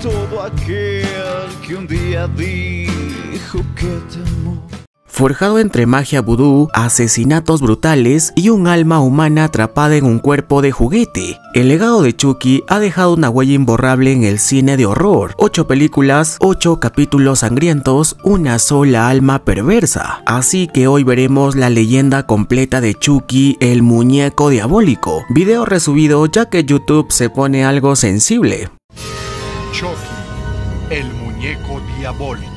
todo aquel que un día dijo que te amó. Forjado entre magia vudú, asesinatos brutales y un alma humana atrapada en un cuerpo de juguete, el legado de Chucky ha dejado una huella imborrable en el cine de horror. 8 películas, 8 capítulos sangrientos, una sola alma perversa. Así que hoy veremos la leyenda completa de Chucky, el muñeco diabólico. Video resubido ya que YouTube se pone algo sensible. Chucky, el muñeco diabólico.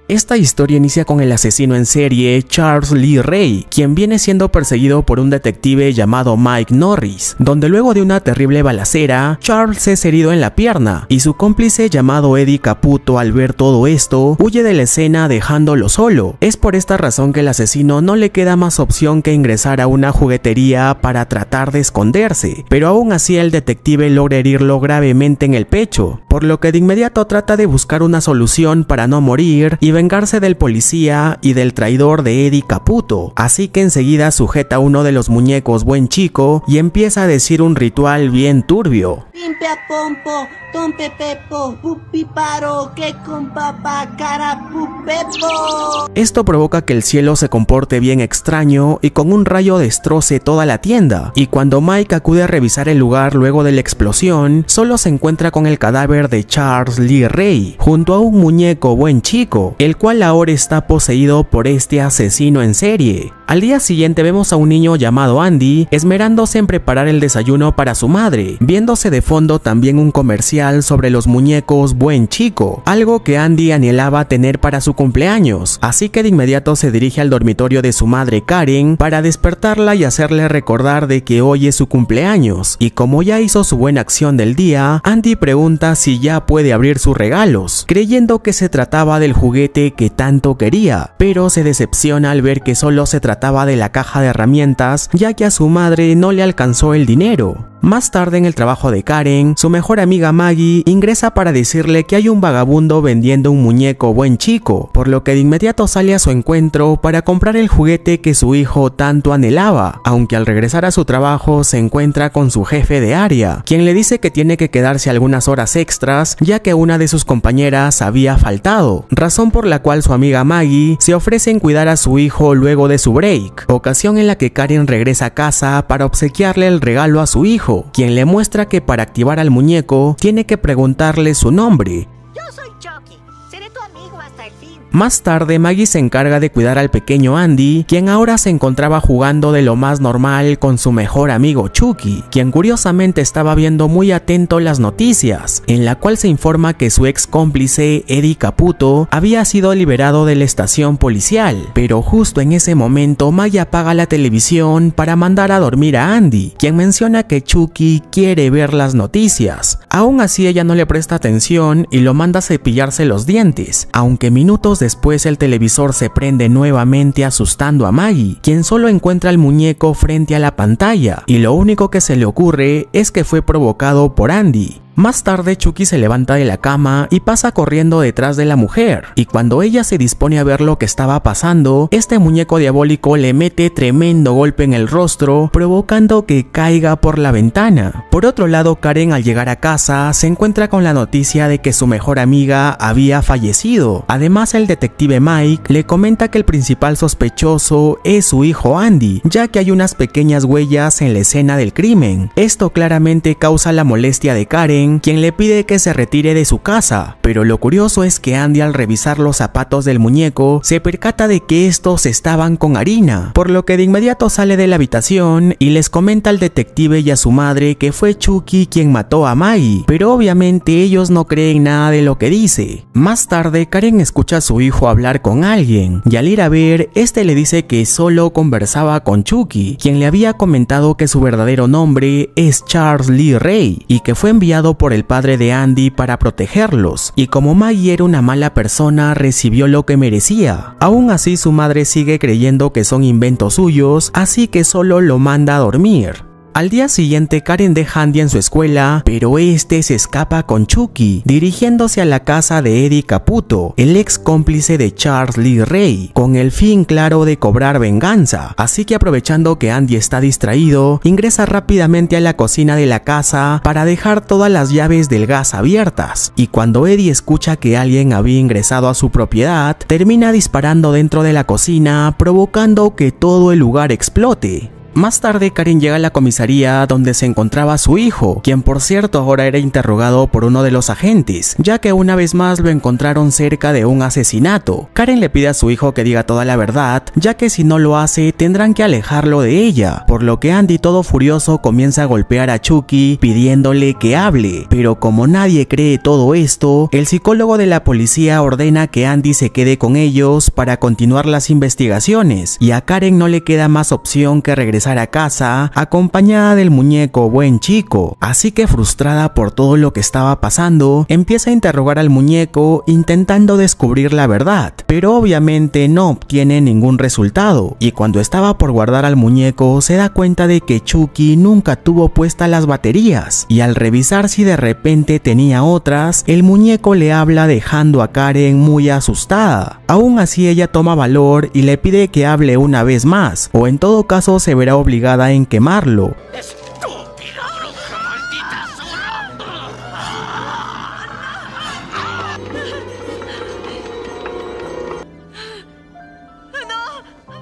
Esta historia inicia con el asesino en serie Charles Lee Ray, quien viene siendo perseguido por un detective llamado Mike Norris, donde luego de una terrible balacera, Charles es herido en la pierna y su cómplice llamado Eddie Caputo, al ver todo esto, huye de la escena dejándolo solo. Es por esta razón que el asesino no le queda más opción que ingresar a una juguetería para tratar de esconderse, pero aún así el detective logra herirlo gravemente en el pecho, por lo que de inmediato trata de buscar una solución para no morir y vengarse del policía y del traidor de Eddie Caputo, así que enseguida sujeta uno de los muñecos Buen Chico y empieza a decir un ritual bien turbio. Limpia pompo, tompe pepo, pupi paro, que con papá cara pupepo. Esto provoca que el cielo se comporte bien extraño y con un rayo destroce toda la tienda, y cuando Mike acude a revisar el lugar luego de la explosión, solo se encuentra con el cadáver de Charles Lee Ray, junto a un muñeco Buen Chico, el cual ahora está poseído por este asesino en serie. Al día siguiente vemos a un niño llamado Andy esmerándose en preparar el desayuno para su madre, viéndose de fondo también un comercial sobre los muñecos Buen Chico, algo que Andy anhelaba tener para su cumpleaños, así que de inmediato se dirige al dormitorio de su madre Karen para despertarla y hacerle recordar de que hoy es su cumpleaños, y como ya hizo su buena acción del día, Andy pregunta si ya puede abrir sus regalos, creyendo que se trataba del juguete que tanto quería, pero se decepciona al ver que solo se trataba de la caja de herramientas, ya que a su madre no le alcanzó el dinero. Más tarde en el trabajo de Karen, su mejor amiga Maggie ingresa para decirle que hay un vagabundo vendiendo un muñeco Buen Chico, por lo que de inmediato sale a su encuentro para comprar el juguete que su hijo tanto anhelaba, aunque al regresar a su trabajo se encuentra con su jefe de área, quien le dice que tiene que quedarse algunas horas extras ya que una de sus compañeras había faltado, razón por la cual su amiga Maggie se ofrece en cuidar a su hijo luego de su break, ocasión en la que Karen regresa a casa para obsequiarle el regalo a su hijo, quien le muestra que para activar al muñeco tiene que preguntarle su nombre. Yo soy Chucky, seré tu amigo hasta el fin. Más tarde Maggie se encarga de cuidar al pequeño Andy, quien ahora se encontraba jugando de lo más normal con su mejor amigo Chucky, quien curiosamente estaba viendo muy atento las noticias, en la cual se informa que su ex cómplice Eddie Caputo había sido liberado de la estación policial, pero justo en ese momento Maggie apaga la televisión para mandar a dormir a Andy, quien menciona que Chucky quiere ver las noticias. Aún así ella no le presta atención y lo manda a cepillarse los dientes, aunque minutos después el televisor se prende nuevamente asustando a Maggie, quien solo encuentra el muñeco frente a la pantalla y lo único que se le ocurre es que fue provocado por Andy. Más tarde Chucky se levanta de la cama y pasa corriendo detrás de la mujer, y cuando ella se dispone a ver lo que estaba pasando, este muñeco diabólico le mete tremendo golpe en el rostro, provocando que caiga por la ventana. Por otro lado, Karen al llegar a casa se encuentra con la noticia de que su mejor amiga había fallecido. Además, el detective Mike le comenta que el principal sospechoso es su hijo Andy, ya que hay unas pequeñas huellas en la escena del crimen. Esto claramente causa la molestia de Karen, quien le pide que se retire de su casa, pero lo curioso es que Andy al revisar los zapatos del muñeco se percata de que estos estaban con harina, por lo que de inmediato sale de la habitación y les comenta al detective y a su madre que fue Chucky quien mató a Maggie, pero obviamente ellos no creen nada de lo que dice. Más tarde Karen escucha a su hijo hablar con alguien y al ir a ver, este le dice que solo conversaba con Chucky, quien le había comentado que su verdadero nombre es Charles Lee Ray y que fue enviado por el padre de Andy para protegerlos, y como Maggie era una mala persona recibió lo que merecía. Aún así su madre sigue creyendo que son inventos suyos, así que solo lo manda a dormir. Al día siguiente, Karen deja a Andy en su escuela, pero este se escapa con Chucky, dirigiéndose a la casa de Eddie Caputo, el ex cómplice de Charles Lee Ray, con el fin claro de cobrar venganza. Así que aprovechando que Andy está distraído, ingresa rápidamente a la cocina de la casa para dejar todas las llaves del gas abiertas, y cuando Eddie escucha que alguien había ingresado a su propiedad, termina disparando dentro de la cocina, provocando que todo el lugar explote. Más tarde, Karen llega a la comisaría donde se encontraba su hijo, quien por cierto ahora era interrogado por uno de los agentes, ya que una vez más lo encontraron cerca de un asesinato. Karen le pide a su hijo que diga toda la verdad, ya que si no lo hace tendrán que alejarlo de ella, por lo que Andy, todo furioso, comienza a golpear a Chucky pidiéndole que hable, pero como nadie cree todo esto, el psicólogo de la policía ordena que Andy se quede con ellos para continuar las investigaciones, y a Karen no le queda más opción que regresar a casa acompañada del muñeco Buen Chico, así que frustrada por todo lo que estaba pasando, empieza a interrogar al muñeco intentando descubrir la verdad, pero obviamente no obtiene ningún resultado, y cuando estaba por guardar al muñeco se da cuenta de que Chucky nunca tuvo puestas las baterías, y al revisar si de repente tenía otras, el muñeco le habla dejando a Karen muy asustada. Aún así ella toma valor y le pide que hable una vez más, o en todo caso se verá obligada en quemarlo. ¡Estúpida bruja, maldita zorra!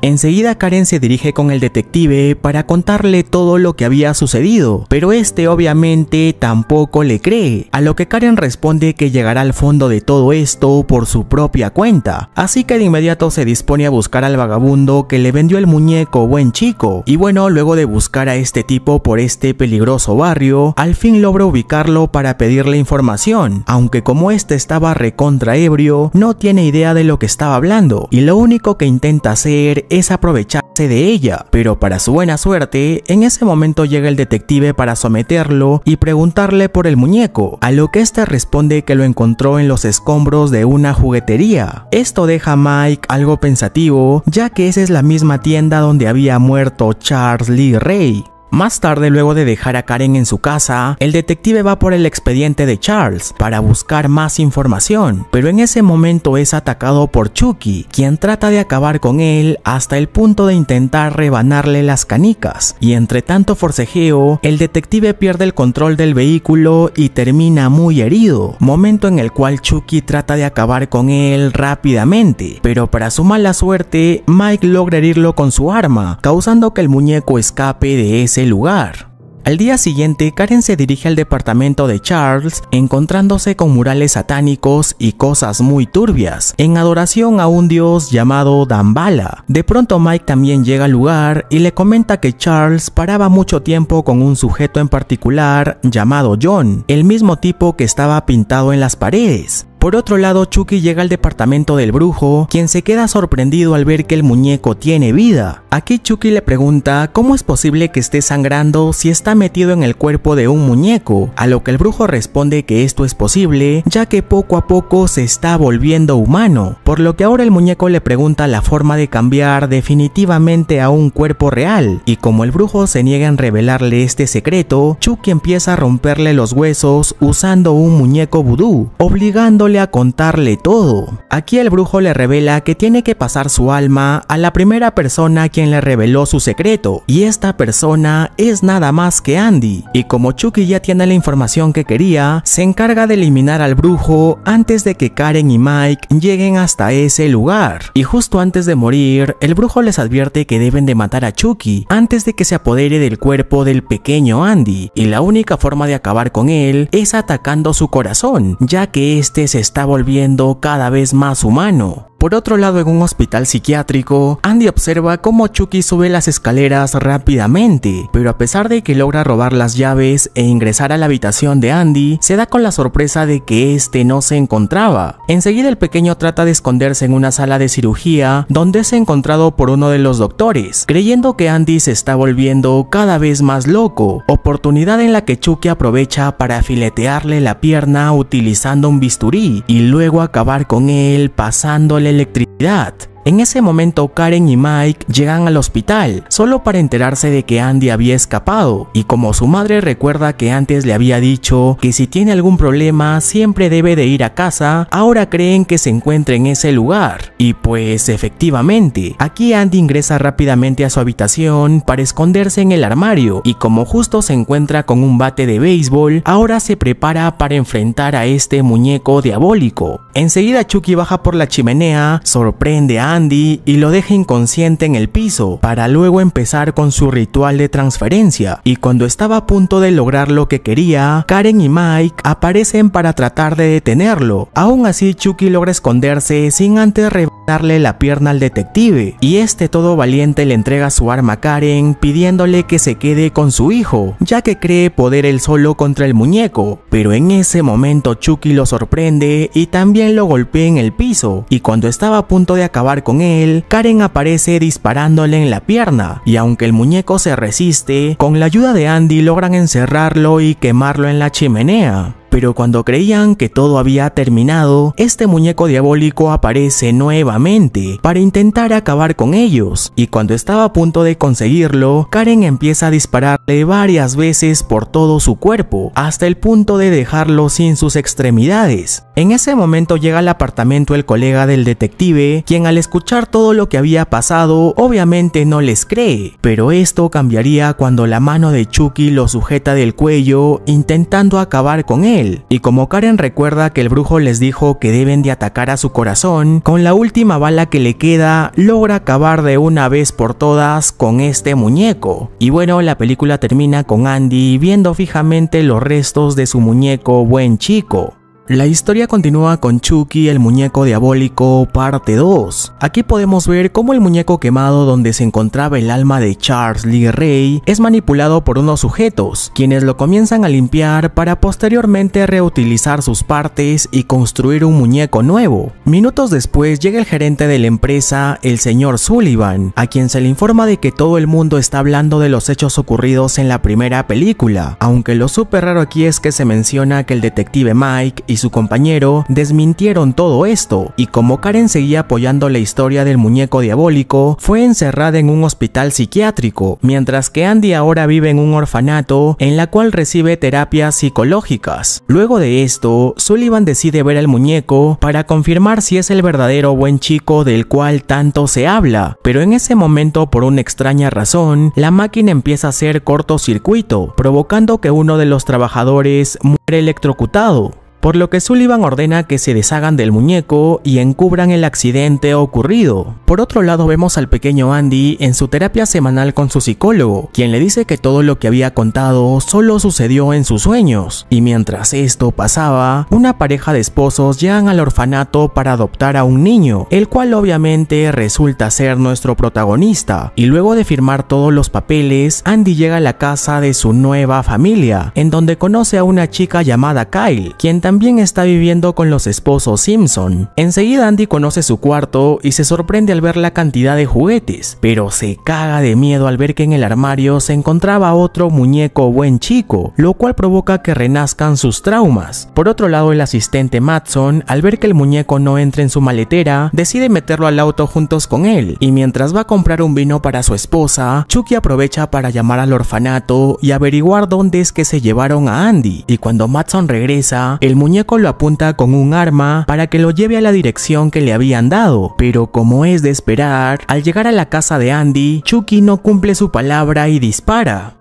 Enseguida Karen se dirige con el detective para contarle todo lo que había sucedido, pero este obviamente tampoco le cree, a lo que Karen responde que llegará al fondo de todo esto por su propia cuenta, así que de inmediato se dispone a buscar al vagabundo que le vendió el muñeco Buen Chico, y bueno, luego de buscar a este tipo por este peligroso barrio, al fin logra ubicarlo para pedirle información, aunque como este estaba recontra ebrio, no tiene idea de lo que estaba hablando, y lo único que intenta hacer es aprovecharse de ella, pero para su buena suerte, en ese momento llega el detective para someterlo y preguntarle por el muñeco, a lo que este responde que lo encontró en los escombros de una juguetería. Esto deja a Mike algo pensativo, ya que esa es la misma tienda donde había muerto Charles Lee Ray. Más tarde, luego de dejar a Karen en su casa, el detective va por el expediente de Charles para buscar más información, pero en ese momento es atacado por Chucky, quien trata de acabar con él hasta el punto de intentar rebanarle las canicas, y entre tanto forcejeo, el detective pierde el control del vehículo y termina muy herido, momento en el cual Chucky trata de acabar con él rápidamente, pero para su mala suerte, Mike logra herirlo con su arma, causando que el muñeco escape de ese lugar. Al día siguiente, Karen se dirige al departamento de Charles, encontrándose con murales satánicos y cosas muy turbias, en adoración a un dios llamado Damballa. De pronto Mike también llega al lugar y le comenta que Charles paraba mucho tiempo con un sujeto en particular llamado John, el mismo tipo que estaba pintado en las paredes. Por otro lado, Chucky llega al departamento del brujo, quien se queda sorprendido al ver que el muñeco tiene vida. Aquí Chucky le pregunta cómo es posible que esté sangrando si está metido en el cuerpo de un muñeco, a lo que el brujo responde que esto es posible, ya que poco a poco se está volviendo humano, por lo que ahora el muñeco le pregunta la forma de cambiar definitivamente a un cuerpo real, y como el brujo se niega en revelarle este secreto, Chucky empieza a romperle los huesos usando un muñeco vudú, obligándole a contarle todo. Aquí el brujo le revela que tiene que pasar su alma a la primera persona a quien le reveló su secreto, y esta persona es nada más que Andy, y como Chucky ya tiene la información que quería, se encarga de eliminar al brujo antes de que Karen y Mike lleguen hasta ese lugar, y justo antes de morir, el brujo les advierte que deben de matar a Chucky antes de que se apodere del cuerpo del pequeño Andy, y la única forma de acabar con él es atacando su corazón, ya que este se está volviendo cada vez más humano. Por otro lado, en un hospital psiquiátrico, Andy observa cómo Chucky sube las escaleras rápidamente, pero a pesar de que logra robar las llaves e ingresar a la habitación de Andy, se da con la sorpresa de que este no se encontraba. Enseguida el pequeño trata de esconderse en una sala de cirugía, donde es encontrado por uno de los doctores, creyendo que Andy se está volviendo cada vez más loco, oportunidad en la que Chucky aprovecha para filetearle la pierna utilizando un bisturí y luego acabar con él pasándole electricidad. En ese momento Karen y Mike llegan al hospital, solo para enterarse de que Andy había escapado, y como su madre recuerda que antes le había dicho que si tiene algún problema siempre debe de ir a casa, ahora creen que se encuentra en ese lugar. Y pues efectivamente, aquí Andy ingresa rápidamente a su habitación para esconderse en el armario, y como justo se encuentra con un bate de béisbol, ahora se prepara para enfrentar a este muñeco diabólico. Enseguida Chucky baja por la chimenea, sorprende a Andy y lo deja inconsciente en el piso, para luego empezar con su ritual de transferencia, y cuando estaba a punto de lograr lo que quería, Karen y Mike aparecen para tratar de detenerlo. Aún así Chucky logra esconderse sin antes reventarle la pierna al detective, y este todo valiente le entrega su arma a Karen pidiéndole que se quede con su hijo, ya que cree poder él solo contra el muñeco, pero en ese momento Chucky lo sorprende y también lo golpea en el piso, y cuando estaba a punto de acabar con él, Karen aparece disparándole en la pierna, y aunque el muñeco se resiste, con la ayuda de Andy logran encerrarlo y quemarlo en la chimenea. Pero cuando creían que todo había terminado, este muñeco diabólico aparece nuevamente para intentar acabar con ellos, y cuando estaba a punto de conseguirlo, Karen empieza a dispararle varias veces por todo su cuerpo, hasta el punto de dejarlo sin sus extremidades. En ese momento llega al apartamento el colega del detective, quien al escuchar todo lo que había pasado, obviamente no les cree, pero esto cambiaría cuando la mano de Chucky lo sujeta del cuello, intentando acabar con él. Y como Karen recuerda que el brujo les dijo que deben de atacar a su corazón, con la última bala que le queda, logra acabar de una vez por todas con este muñeco. Y bueno, la película termina con Andy viendo fijamente los restos de su muñeco buen chico. La historia continúa con Chucky, el muñeco diabólico, parte 2. Aquí podemos ver cómo el muñeco quemado donde se encontraba el alma de Charles Lee Ray es manipulado por unos sujetos, quienes lo comienzan a limpiar para posteriormente reutilizar sus partes y construir un muñeco nuevo. Minutos después llega el gerente de la empresa, el señor Sullivan, a quien se le informa de que todo el mundo está hablando de los hechos ocurridos en la primera película, aunque lo súper raro aquí es que se menciona que el detective Mike y su compañero desmintieron todo esto, y como Karen seguía apoyando la historia del muñeco diabólico, fue encerrada en un hospital psiquiátrico, mientras que Andy ahora vive en un orfanato en la cual recibe terapias psicológicas. Luego de esto, Sullivan decide ver al muñeco para confirmar si es el verdadero buen chico del cual tanto se habla, pero en ese momento, por una extraña razón, la máquina empieza a hacer cortocircuito, provocando que uno de los trabajadores muere electrocutado, por lo que Sullivan ordena que se deshagan del muñeco y encubran el accidente ocurrido. Por otro lado, vemos al pequeño Andy en su terapia semanal con su psicólogo, quien le dice que todo lo que había contado solo sucedió en sus sueños, y mientras esto pasaba, una pareja de esposos llegan al orfanato para adoptar a un niño, el cual obviamente resulta ser nuestro protagonista, y luego de firmar todos los papeles, Andy llega a la casa de su nueva familia, en donde conoce a una chica llamada Kyle, quien también está viviendo con los esposos Simpson. Enseguida Andy conoce su cuarto y se sorprende al ver la cantidad de juguetes, pero se caga de miedo al ver que en el armario se encontraba otro muñeco buen chico, lo cual provoca que renazcan sus traumas. Por otro lado, el asistente Madson, al ver que el muñeco no entra en su maletera, decide meterlo al auto juntos con él, y mientras va a comprar un vino para su esposa, Chucky aprovecha para llamar al orfanato y averiguar dónde es que se llevaron a Andy, y cuando Madson regresa, el muñeco lo apunta con un arma para que lo lleve a la dirección que le habían dado, pero como es de esperar, al llegar a la casa de Andy, Chucky no cumple su palabra y dispara.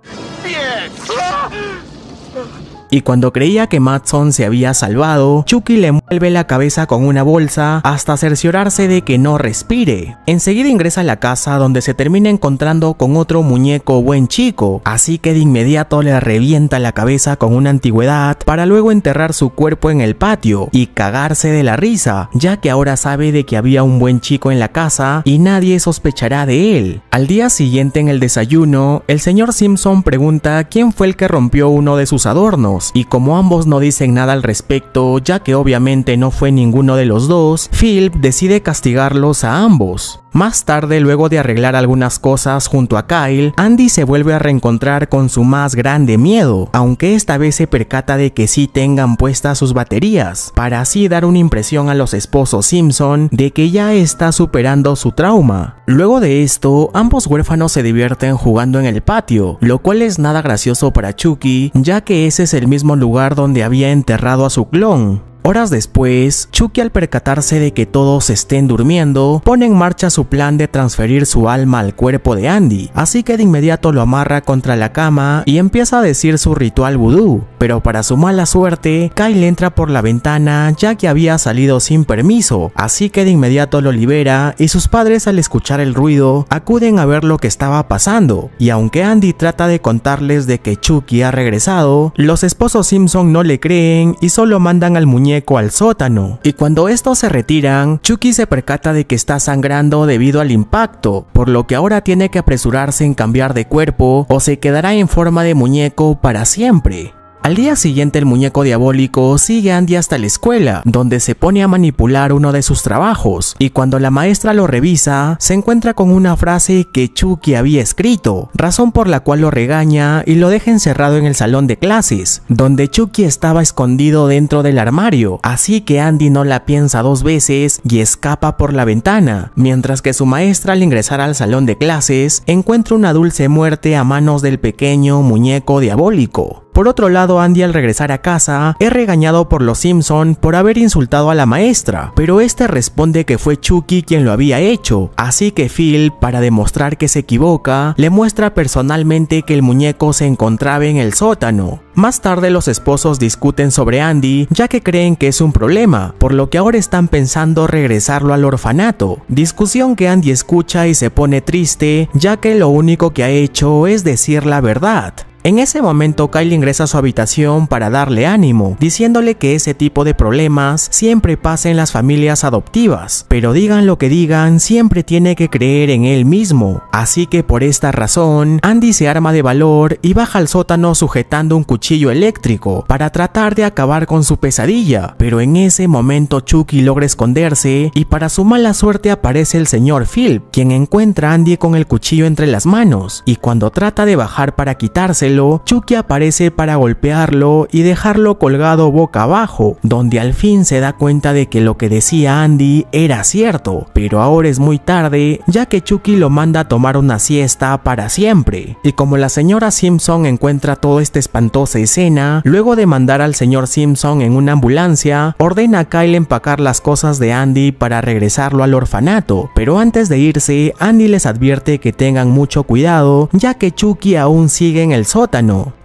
Y cuando creía que Madson se había salvado, Chucky le envuelve la cabeza con una bolsa hasta cerciorarse de que no respire. Enseguida ingresa a la casa, donde se termina encontrando con otro muñeco buen chico, así que de inmediato le revienta la cabeza con una antigüedad para luego enterrar su cuerpo en el patio y cagarse de la risa, ya que ahora sabe de que había un buen chico en la casa y nadie sospechará de él. Al día siguiente, en el desayuno, el señor Simpson pregunta quién fue el que rompió uno de sus adornos, y como ambos no dicen nada al respecto, ya que obviamente no fue ninguno de los dos, Philip decide castigarlos a ambos. Más tarde, luego de arreglar algunas cosas junto a Kyle, Andy se vuelve a reencontrar con su más grande miedo, aunque esta vez se percata de que sí tengan puestas sus baterías, para así dar una impresión a los esposos Simpson de que ya está superando su trauma. Luego de esto, ambos huérfanos se divierten jugando en el patio, lo cual es nada gracioso para Chucky, ya que ese es el mismo lugar donde había enterrado a su clon. Horas después, Chucky, al percatarse de que todos estén durmiendo, pone en marcha su plan de transferir su alma al cuerpo de Andy, así que de inmediato lo amarra contra la cama y empieza a decir su ritual vudú. Pero para su mala suerte, Kyle entra por la ventana ya que había salido sin permiso, así que de inmediato lo libera y sus padres, al escuchar el ruido, acuden a ver lo que estaba pasando. Y aunque Andy trata de contarles de que Chucky ha regresado, los esposos Simpson no le creen y solo mandan al muñeco al sótano. Y cuando estos se retiran, Chucky se percata de que está sangrando debido al impacto, por lo que ahora tiene que apresurarse en cambiar de cuerpo o se quedará en forma de muñeco para siempre. Al día siguiente, el muñeco diabólico sigue a Andy hasta la escuela, donde se pone a manipular uno de sus trabajos, y cuando la maestra lo revisa, se encuentra con una frase que Chucky había escrito, razón por la cual lo regaña y lo deja encerrado en el salón de clases, donde Chucky estaba escondido dentro del armario, así que Andy no la piensa dos veces y escapa por la ventana, mientras que su maestra, al ingresar al salón de clases, encuentra una dulce muerte a manos del pequeño muñeco diabólico. Por otro lado, Andy, al regresar a casa, es regañado por los Simpson por haber insultado a la maestra, pero este responde que fue Chucky quien lo había hecho, así que Phil, para demostrar que se equivoca, le muestra personalmente que el muñeco se encontraba en el sótano. Más tarde, los esposos discuten sobre Andy, ya que creen que es un problema, por lo que ahora están pensando regresarlo al orfanato, discusión que Andy escucha y se pone triste, ya que lo único que ha hecho es decir la verdad. En ese momento, Kyle ingresa a su habitación para darle ánimo, diciéndole que ese tipo de problemas siempre pasa en las familias adoptivas, pero digan lo que digan, siempre tiene que creer en él mismo. Así que por esta razón, Andy se arma de valor y baja al sótano sujetando un cuchillo eléctrico para tratar de acabar con su pesadilla, pero en ese momento Chucky logra esconderse y para su mala suerte aparece el señor Phil, quien encuentra a Andy con el cuchillo entre las manos, y cuando trata de bajar para quitárselo, Chucky aparece para golpearlo y dejarlo colgado boca abajo, donde al fin se da cuenta de que lo que decía Andy era cierto, pero ahora es muy tarde, ya que Chucky lo manda a tomar una siesta para siempre. Y como la señora Simpson encuentra toda esta espantosa escena, luego de mandar al señor Simpson en una ambulancia, ordena a Kyle empacar las cosas de Andy para regresarlo al orfanato, pero antes de irse, Andy les advierte que tengan mucho cuidado, ya que Chucky aún sigue en el sótano.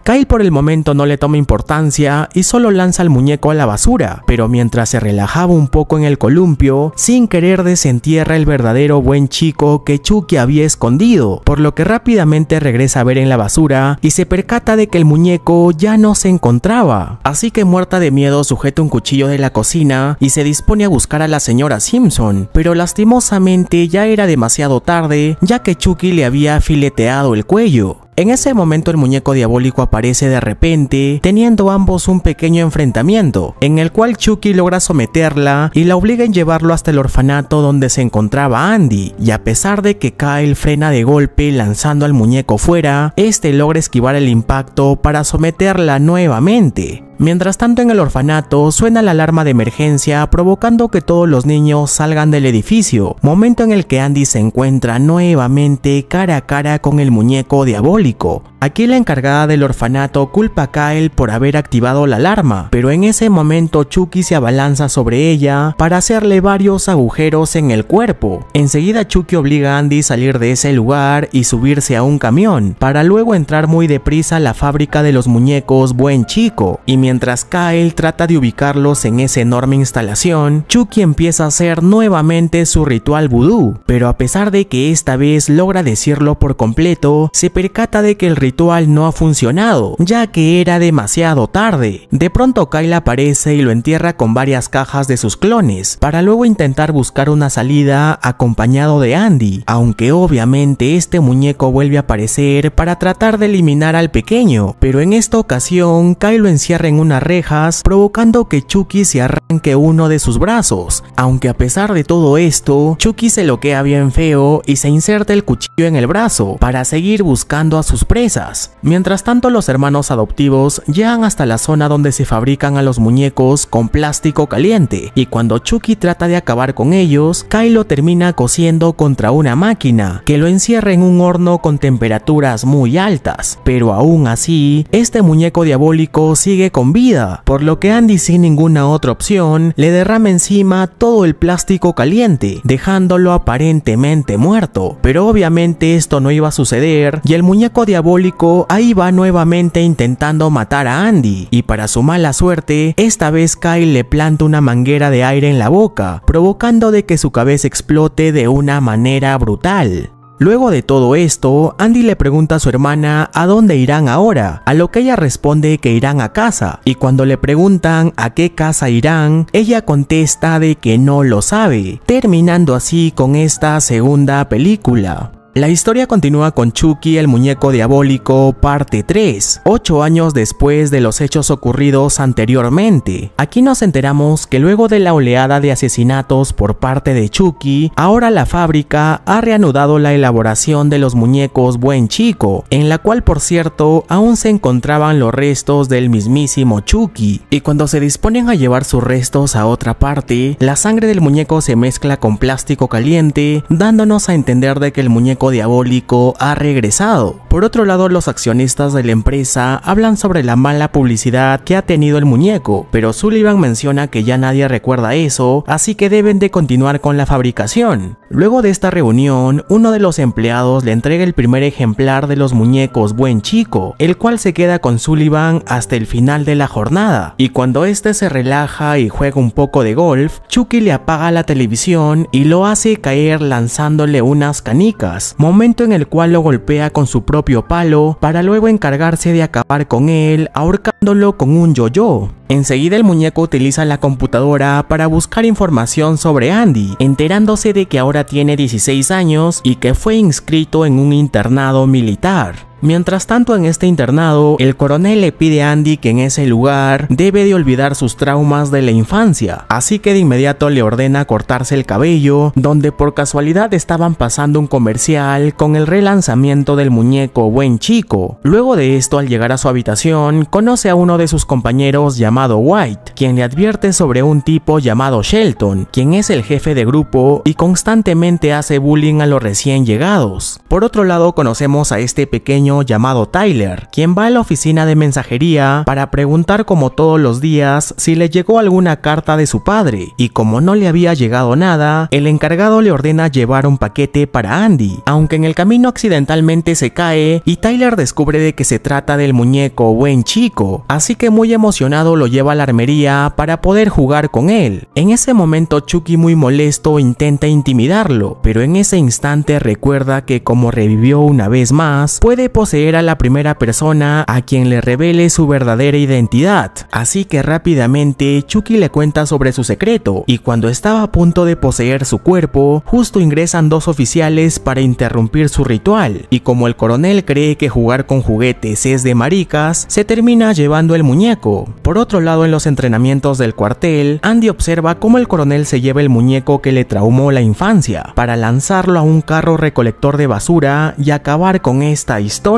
Kyle por el momento no le toma importancia y solo lanza al muñeco a la basura, pero mientras se relajaba un poco en el columpio, sin querer desentierra el verdadero buen chico que Chucky había escondido, por lo que rápidamente regresa a ver en la basura y se percata de que el muñeco ya no se encontraba. Así que, muerta de miedo, sujeta un cuchillo de la cocina y se dispone a buscar a la señora Simpson, pero lastimosamente ya era demasiado tarde, ya que Chucky le había fileteado el cuello. En ese momento, el muñeco diabólico aparece de repente, teniendo ambos un pequeño enfrentamiento, en el cual Chucky logra someterla y la obliga en llevarlo hasta el orfanato donde se encontraba Andy, y a pesar de que Kyle frena de golpe lanzando al muñeco fuera, este logra esquivar el impacto para someterla nuevamente. Mientras tanto, en el orfanato suena la alarma de emergencia, provocando que todos los niños salgan del edificio, momento en el que Andy se encuentra nuevamente cara a cara con el muñeco diabólico. Aquí la encargada del orfanato culpa a Kyle por haber activado la alarma, pero en ese momento Chucky se abalanza sobre ella para hacerle varios agujeros en el cuerpo. Enseguida Chucky obliga a Andy a salir de ese lugar y subirse a un camión, para luego entrar muy deprisa a la fábrica de los muñecos Buen Chico, y mientras Kyle trata de ubicarlos en esa enorme instalación, Chucky empieza a hacer nuevamente su ritual vudú, pero a pesar de que esta vez logra decirlo por completo, se percata de que el ritual no ha funcionado, ya que era demasiado tarde. De pronto Kyle aparece y lo entierra con varias cajas de sus clones, para luego intentar buscar una salida acompañado de Andy, aunque obviamente este muñeco vuelve a aparecer para tratar de eliminar al pequeño, pero en esta ocasión Kyle lo encierra en en unas rejas, provocando que Chucky se arranque uno de sus brazos, aunque a pesar de todo esto, Chucky se loquea bien feo y se inserta el cuchillo en el brazo para seguir buscando a sus presas. Mientras tanto, los hermanos adoptivos llegan hasta la zona donde se fabrican a los muñecos con plástico caliente, y cuando Chucky trata de acabar con ellos, Kyle lo termina cosiendo contra una máquina que lo encierra en un horno con temperaturas muy altas, pero aún así, este muñeco diabólico sigue con vida, por lo que Andy, sin ninguna otra opción, le derrama encima todo el plástico caliente, dejándolo aparentemente muerto. Pero obviamente esto no iba a suceder, y el muñeco diabólico ahí va nuevamente intentando matar a Andy, y para su mala suerte, esta vez Kyle le planta una manguera de aire en la boca, provocando de que su cabeza explote de una manera brutal. Luego de todo esto, Andy le pregunta a su hermana a dónde irán ahora, a lo que ella responde que irán a casa, y cuando le preguntan a qué casa irán, ella contesta de que no lo sabe, terminando así con esta segunda película. La historia continúa con Chucky, el muñeco diabólico, parte 3, 8 años después de los hechos ocurridos anteriormente. Aquí nos enteramos que luego de la oleada de asesinatos por parte de Chucky, ahora la fábrica ha reanudado la elaboración de los muñecos Buen Chico, en la cual, por cierto, aún se encontraban los restos del mismísimo Chucky, y cuando se disponen a llevar sus restos a otra parte, la sangre del muñeco se mezcla con plástico caliente, dándonos a entender de que el muñeco diabólico ha regresado. Por otro lado, los accionistas de la empresa hablan sobre la mala publicidad que ha tenido el muñeco, pero Sullivan menciona que ya nadie recuerda eso, así que deben de continuar con la fabricación. Luego de esta reunión, uno de los empleados le entrega el primer ejemplar de los muñecos Buen Chico, el cual se queda con Sullivan hasta el final de la jornada, y cuando este se relaja y juega un poco de golf, Chucky le apaga la televisión y lo hace caer lanzándole unas canicas, momento en el cual lo golpea con su propio palo para luego encargarse de acabar con él, ahorcándolo con un yo-yo. Enseguida el muñeco utiliza la computadora para buscar información sobre Andy, enterándose de que ahora tiene 16 años y que fue inscrito en un internado militar. Mientras tanto, en este internado, el coronel le pide a Andy que en ese lugar debe de olvidar sus traumas de la infancia, así que de inmediato le ordena cortarse el cabello, donde por casualidad estaban pasando un comercial con el relanzamiento del muñeco Buen Chico. Luego de esto, al llegar a su habitación, conoce a uno de sus compañeros llamado White, quien le advierte sobre un tipo llamado Shelton, quien es el jefe de grupo y constantemente hace bullying a los recién llegados. Por otro lado, conocemos a este pequeño llamado Tyler, quien va a la oficina de mensajería para preguntar como todos los días si le llegó alguna carta de su padre, y como no le había llegado nada, el encargado le ordena llevar un paquete para Andy, aunque en el camino accidentalmente se cae y Tyler descubre de que se trata del muñeco Buen Chico, así que muy emocionado lo lleva a la armería para poder jugar con él. En ese momento Chucky, muy molesto, intenta intimidarlo, pero en ese instante recuerda que como revivió una vez más, puede poseer a la primera persona a quien le revele su verdadera identidad, así que rápidamente Chucky le cuenta sobre su secreto, y cuando estaba a punto de poseer su cuerpo, justo ingresan dos oficiales para interrumpir su ritual, y como el coronel cree que jugar con juguetes es de maricas, se termina llevando el muñeco. Por otro lado, en los entrenamientos del cuartel, Andy observa cómo el coronel se lleva el muñeco que le traumó la infancia, para lanzarlo a un carro recolector de basura y acabar con esta historia.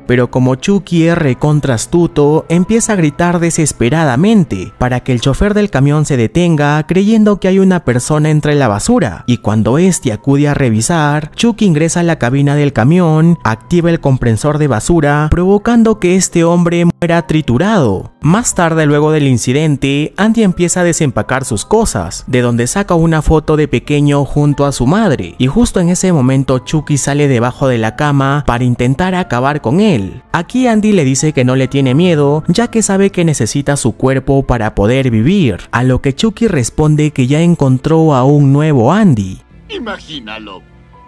Pero como Chucky es recontra astuto, empieza a gritar desesperadamente para que el chofer del camión se detenga, creyendo que hay una persona entre la basura, y cuando este acude a revisar, Chucky ingresa a la cabina del camión, activa el compresor de basura, provocando que este hombre muera triturado. Más tarde, luego del incidente, Andy empieza a desempacar sus cosas, de donde saca una foto de pequeño junto a su madre, y justo en ese momento Chucky sale debajo de la cama para intentar acabar con él. Aquí Andy le dice que no le tiene miedo, ya que sabe que necesita su cuerpo para poder vivir, a lo que Chucky responde que ya encontró a un nuevo Andy. Imagínalo.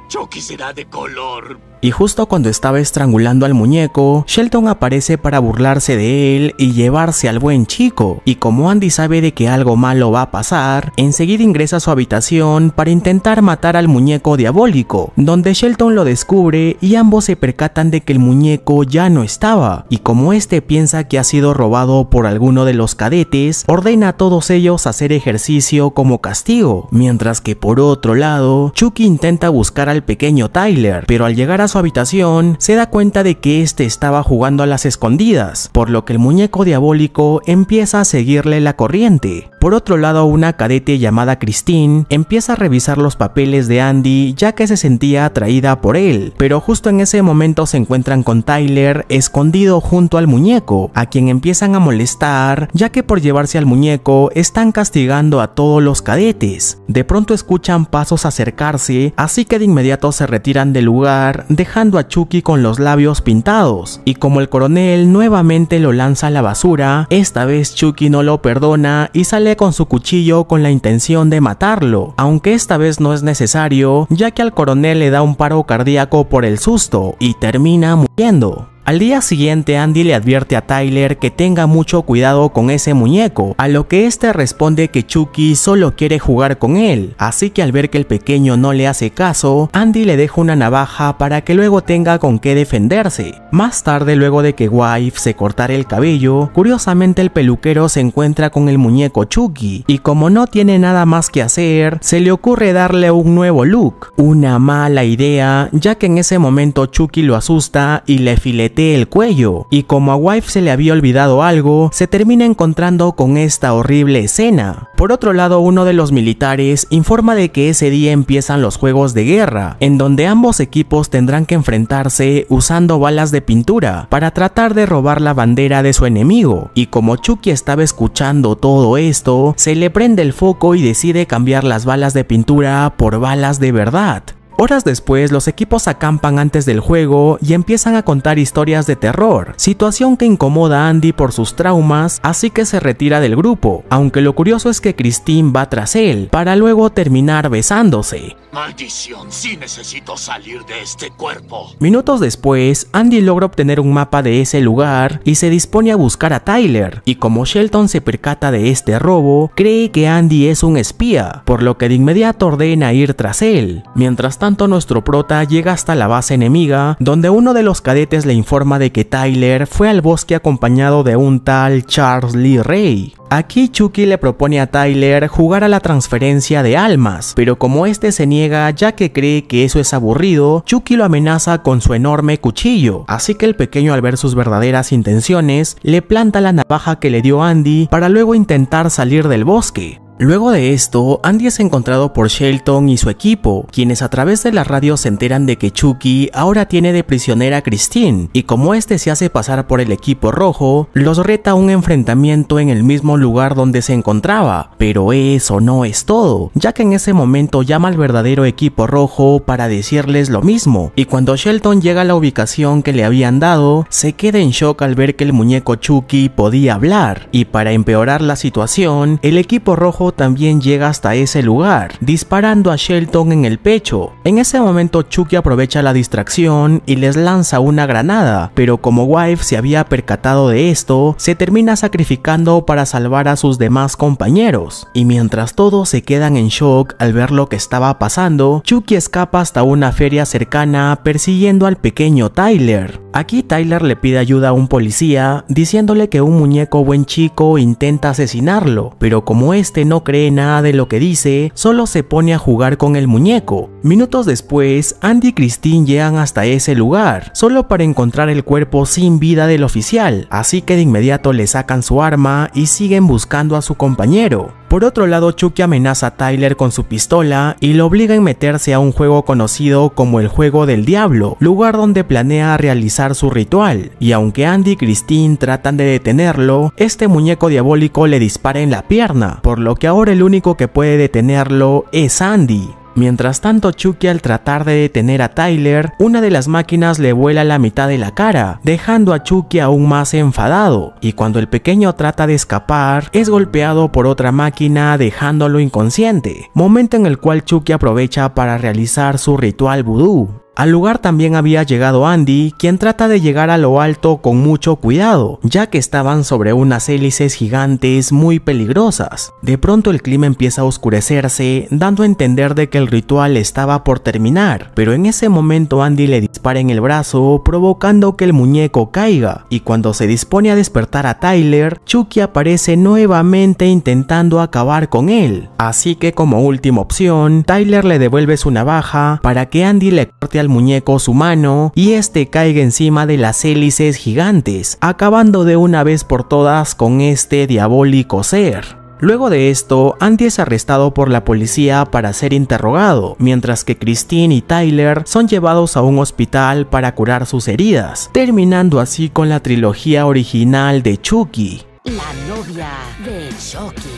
Chucky será de color Y justo cuando estaba estrangulando al muñeco, Shelton aparece para burlarse de él y llevarse al buen chico. Y como Andy sabe de que algo malo va a pasar, enseguida ingresa a su habitación para intentar matar al muñeco diabólico, donde Shelton lo descubre y ambos se percatan de que el muñeco ya no estaba. Y como este piensa que ha sido robado por alguno de los cadetes, ordena a todos ellos hacer ejercicio como castigo. Mientras que por otro lado, Chucky intenta buscar al pequeño Tyler, pero al llegar a su habitación se da cuenta de que este estaba jugando a las escondidas, por lo que el muñeco diabólico empieza a seguirle la corriente. Por otro lado, una cadete llamada Christine empieza a revisar los papeles de Andy ya que se sentía atraída por él, pero justo en ese momento se encuentran con Tyler escondido junto al muñeco, a quien empiezan a molestar ya que por llevarse al muñeco están castigando a todos los cadetes. De pronto escuchan pasos acercarse, así que de inmediato se retiran del lugar, dejando a Chucky con los labios pintados, y como el coronel nuevamente lo lanza a la basura, esta vez Chucky no lo perdona y sale con su cuchillo con la intención de matarlo, aunque esta vez no es necesario, ya que al coronel le da un paro cardíaco por el susto y termina muriendo. Al día siguiente, Andy le advierte a Tyler que tenga mucho cuidado con ese muñeco, a lo que este responde que Chucky solo quiere jugar con él, así que al ver que el pequeño no le hace caso, Andy le deja una navaja para que luego tenga con qué defenderse. Más tarde, luego de que Wife se cortara el cabello, curiosamente el peluquero se encuentra con el muñeco Chucky, y como no tiene nada más que hacer, se le ocurre darle un nuevo look. Una mala idea, ya que en ese momento Chucky lo asusta y le filetea el cuello, y como a Wife se le había olvidado algo, se termina encontrando con esta horrible escena. Por otro lado, uno de los militares informa de que ese día empiezan los juegos de guerra, en donde ambos equipos tendrán que enfrentarse usando balas de pintura para tratar de robar la bandera de su enemigo, y como Chucky estaba escuchando todo esto, se le prende el foco y decide cambiar las balas de pintura por balas de verdad. Horas después, los equipos acampan antes del juego y empiezan a contar historias de terror, situación que incomoda a Andy por sus traumas, así que se retira del grupo, aunque lo curioso es que Christine va tras él, para luego terminar besándose. Maldición, sí necesito salir de este cuerpo. Minutos después, Andy logra obtener un mapa de ese lugar y se dispone a buscar a Tyler, y como Shelton se percata de este robo, cree que Andy es un espía, por lo que de inmediato ordena ir tras él. Mientras tanto, nuestro prota llega hasta la base enemiga, donde uno de los cadetes le informa de que Tyler fue al bosque acompañado de un tal Charles Lee Ray. Aquí Chucky le propone a Tyler jugar a la transferencia de almas, pero como este se niega ya que cree que eso es aburrido, Chucky lo amenaza con su enorme cuchillo, así que el pequeño, al ver sus verdaderas intenciones, le planta la navaja que le dio Andy para luego intentar salir del bosque. Luego de esto, Andy es encontrado por Shelton y su equipo, quienes a través de la radio se enteran de que Chucky ahora tiene de prisionera a Christine, y como este se hace pasar por el equipo rojo, los reta a un enfrentamiento en el mismo lugar donde se encontraba. Pero eso no es todo, ya que en ese momento llama al verdadero equipo rojo para decirles lo mismo, y cuando Shelton llega a la ubicación que le habían dado, se queda en shock al ver que el muñeco Chucky podía hablar, y para empeorar la situación, el equipo rojo también llega hasta ese lugar, disparando a Shelton en el pecho. En ese momento Chucky aprovecha la distracción y les lanza una granada, pero como Wife se había percatado de esto, se termina sacrificando para salvar a sus demás compañeros. Y mientras todos se quedan en shock al ver lo que estaba pasando, Chucky escapa hasta una feria cercana persiguiendo al pequeño Tyler. Aquí Tyler le pide ayuda a un policía, diciéndole que un muñeco buen chico intenta asesinarlo, pero como este no cree nada de lo que dice, solo se pone a jugar con el muñeco. Minutos después, Andy y Christine llegan hasta ese lugar, solo para encontrar el cuerpo sin vida del oficial, así que de inmediato le sacan su arma y siguen buscando a su compañero. Por otro lado, Chucky amenaza a Tyler con su pistola y lo obliga a meterse a un juego conocido como el Juego del Diablo, lugar donde planea realizar su ritual, y aunque Andy y Christine tratan de detenerlo, este muñeco diabólico le dispara en la pierna, por lo que ahora el único que puede detenerlo es Andy. Mientras tanto, Chucky, al tratar de detener a Tyler, una de las máquinas le vuela la mitad de la cara, dejando a Chucky aún más enfadado, y cuando el pequeño trata de escapar, es golpeado por otra máquina dejándolo inconsciente, momento en el cual Chucky aprovecha para realizar su ritual vudú. Al lugar también había llegado Andy, quien trata de llegar a lo alto con mucho cuidado, ya que estaban sobre unas hélices gigantes muy peligrosas. De pronto el clima empieza a oscurecerse, dando a entender de que el ritual estaba por terminar, pero en ese momento Andy le dispara en el brazo, provocando que el muñeco caiga, y cuando se dispone a despertar a Tyler, Chucky aparece nuevamente intentando acabar con él. Así que como última opción, Tyler le devuelve su navaja para que Andy le corte al muñeco su mano y este caiga encima de las hélices gigantes, acabando de una vez por todas con este diabólico ser. Luego de esto, Andy es arrestado por la policía para ser interrogado, mientras que Christine y Tyler son llevados a un hospital para curar sus heridas, terminando así con la trilogía original de Chucky. La novia de Chucky.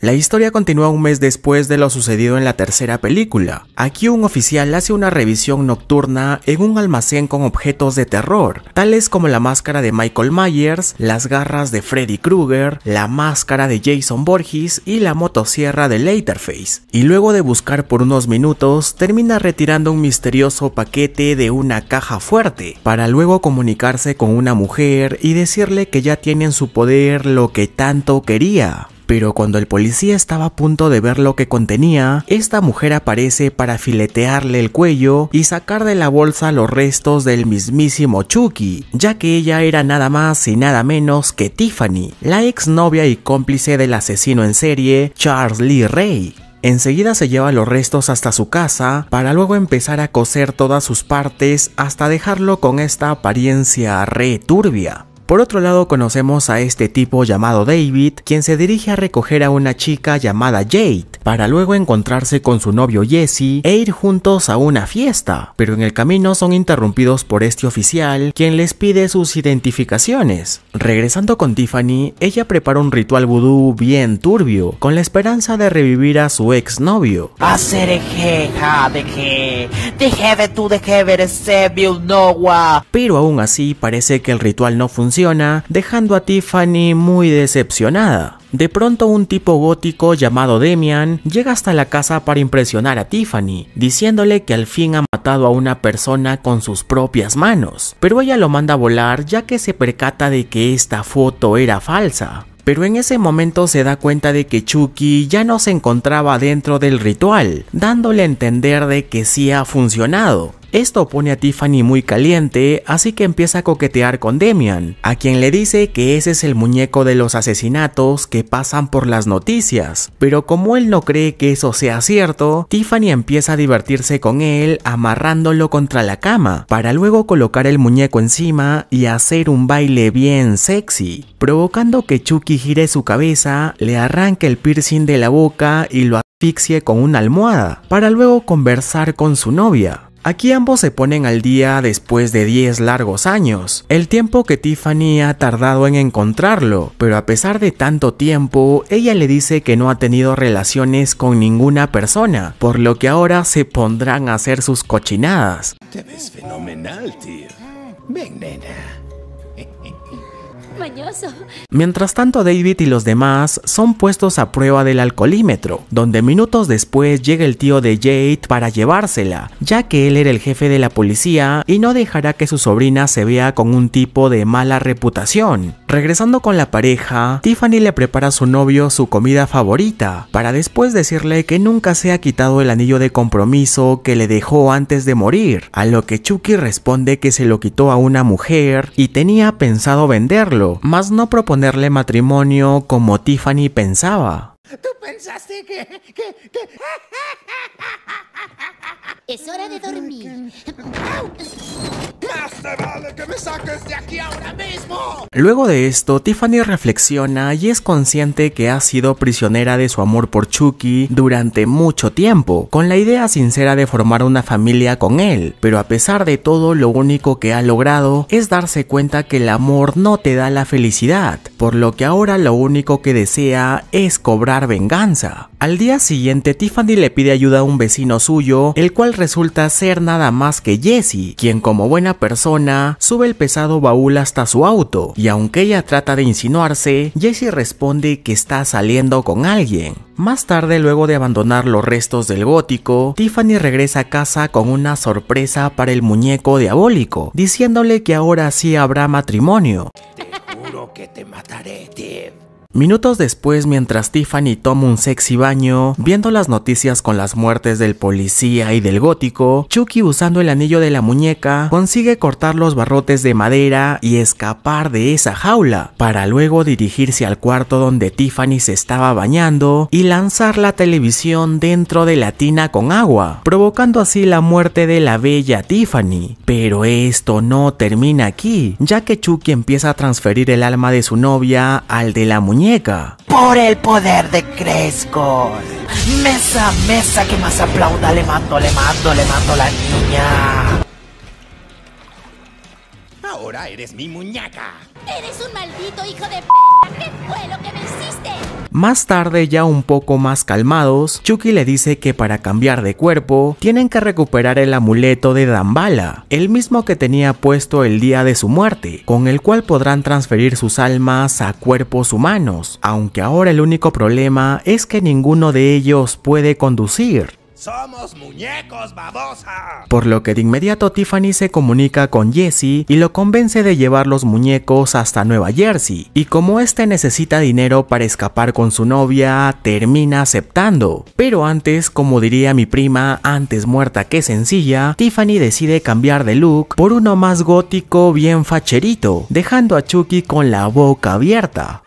La historia continúa un mes después de lo sucedido en la tercera película. Aquí un oficial hace una revisión nocturna en un almacén con objetos de terror, tales como la máscara de Michael Myers, las garras de Freddy Krueger, la máscara de Jason Voorhees y la motosierra de Leatherface. Y luego de buscar por unos minutos, termina retirando un misterioso paquete de una caja fuerte, para luego comunicarse con una mujer y decirle que ya tiene en su poder lo que tanto quería. Pero cuando el policía estaba a punto de ver lo que contenía, esta mujer aparece para filetearle el cuello y sacar de la bolsa los restos del mismísimo Chucky, ya que ella era nada más y nada menos que Tiffany, la exnovia y cómplice del asesino en serie Charles Lee Ray. Enseguida se lleva los restos hasta su casa para luego empezar a coser todas sus partes hasta dejarlo con esta apariencia re turbia. Por otro lado conocemos a este tipo llamado David, quien se dirige a recoger a una chica llamada Jade, para luego encontrarse con su novio Jesse e ir juntos a una fiesta, pero en el camino son interrumpidos por este oficial, quien les pide sus identificaciones. Regresando con Tiffany, ella prepara un ritual vudú bien turbio, con la esperanza de revivir a su exnovio. Pero aún así parece que el ritual no funciona, dejando a Tiffany muy decepcionada. De pronto un tipo gótico llamado Demian llega hasta la casa para impresionar a Tiffany, diciéndole que al fin ha matado a una persona con sus propias manos, pero ella lo manda a volar ya que se percata de que esta foto era falsa. Pero en ese momento se da cuenta de que Chucky ya no se encontraba dentro del ritual, dándole a entender de que sí ha funcionado. Esto pone a Tiffany muy caliente, así que empieza a coquetear con Demian, a quien le dice que ese es el muñeco de los asesinatos que pasan por las noticias. Pero como él no cree que eso sea cierto, Tiffany empieza a divertirse con él amarrándolo contra la cama, para luego colocar el muñeco encima y hacer un baile bien sexy, provocando que Chucky gire su cabeza, le arranque el piercing de la boca y lo asfixie con una almohada, para luego conversar con su novia. Aquí ambos se ponen al día después de 10 largos años, el tiempo que Tiffany ha tardado en encontrarlo, pero a pesar de tanto tiempo, ella le dice que no ha tenido relaciones con ninguna persona, por lo que ahora se pondrán a hacer sus cochinadas. Te ves fenomenal, tío. Ven, nena. Mañoso. Mientras tanto, David y los demás son puestos a prueba del alcoholímetro, donde minutos después llega el tío de Jade para llevársela, ya que él era el jefe de la policía y no dejará que su sobrina se vea con un tipo de mala reputación. Regresando con la pareja, Tiffany le prepara a su novio su comida favorita, para después decirle que nunca se ha quitado el anillo de compromiso que le dejó antes de morir, a lo que Chucky responde que se lo quitó a una mujer y tenía pensado venderlo, mas no proponerle matrimonio como Tiffany pensaba. ¿Tú pensaste que... Es hora de dormir. ¡Más te vale que me saques de aquí ahora mismo! Luego de esto, Tiffany reflexiona y es consciente que ha sido prisionera de su amor por Chucky durante mucho tiempo, con la idea sincera de formar una familia con él, pero a pesar de todo, lo único que ha logrado es darse cuenta que el amor no te da la felicidad, por lo que ahora lo único que desea es cobrar venganza. Al día siguiente, Tiffany le pide ayuda a un vecino suyo, el cual resulta ser nada más que Jessie, quien como buena persona sube el pesado baúl hasta su auto, y aunque ella trata de insinuarse, Jessie responde que está saliendo con alguien. Más tarde, luego de abandonar los restos del gótico, Tiffany regresa a casa con una sorpresa para el muñeco diabólico, diciéndole que ahora sí habrá matrimonio. Te juro que te mataré, Tiff. Minutos después, mientras Tiffany toma un sexy baño, viendo las noticias con las muertes del policía y del gótico, Chucky, usando el anillo de la muñeca, consigue cortar los barrotes de madera y escapar de esa jaula, para luego dirigirse al cuarto donde Tiffany se estaba bañando y lanzar la televisión dentro de la tina con agua, provocando así la muerte de la bella Tiffany. Pero esto no termina aquí, ya que Chucky empieza a transferir el alma de su novia al de la muñeca. Por el poder de Grayskull. Mesa, que más aplauda, le mando la niña. Ahora eres mi muñeca. ¡Eres un maldito hijo de p***! ¿Qué fue lo que me hiciste? Más tarde, ya un poco más calmados, Chucky le dice que para cambiar de cuerpo, tienen que recuperar el amuleto de Damballa, el mismo que tenía puesto el día de su muerte, con el cual podrán transferir sus almas a cuerpos humanos, aunque ahora el único problema es que ninguno de ellos puede conducir. Somos muñecos, babosa. Por lo que de inmediato Tiffany se comunica con Jessie y lo convence de llevar los muñecos hasta Nueva Jersey, y como este necesita dinero para escapar con su novia, termina aceptando. Pero antes, como diría mi prima, antes muerta que sencilla, Tiffany decide cambiar de look por uno más gótico bien facherito, dejando a Chucky con la boca abierta.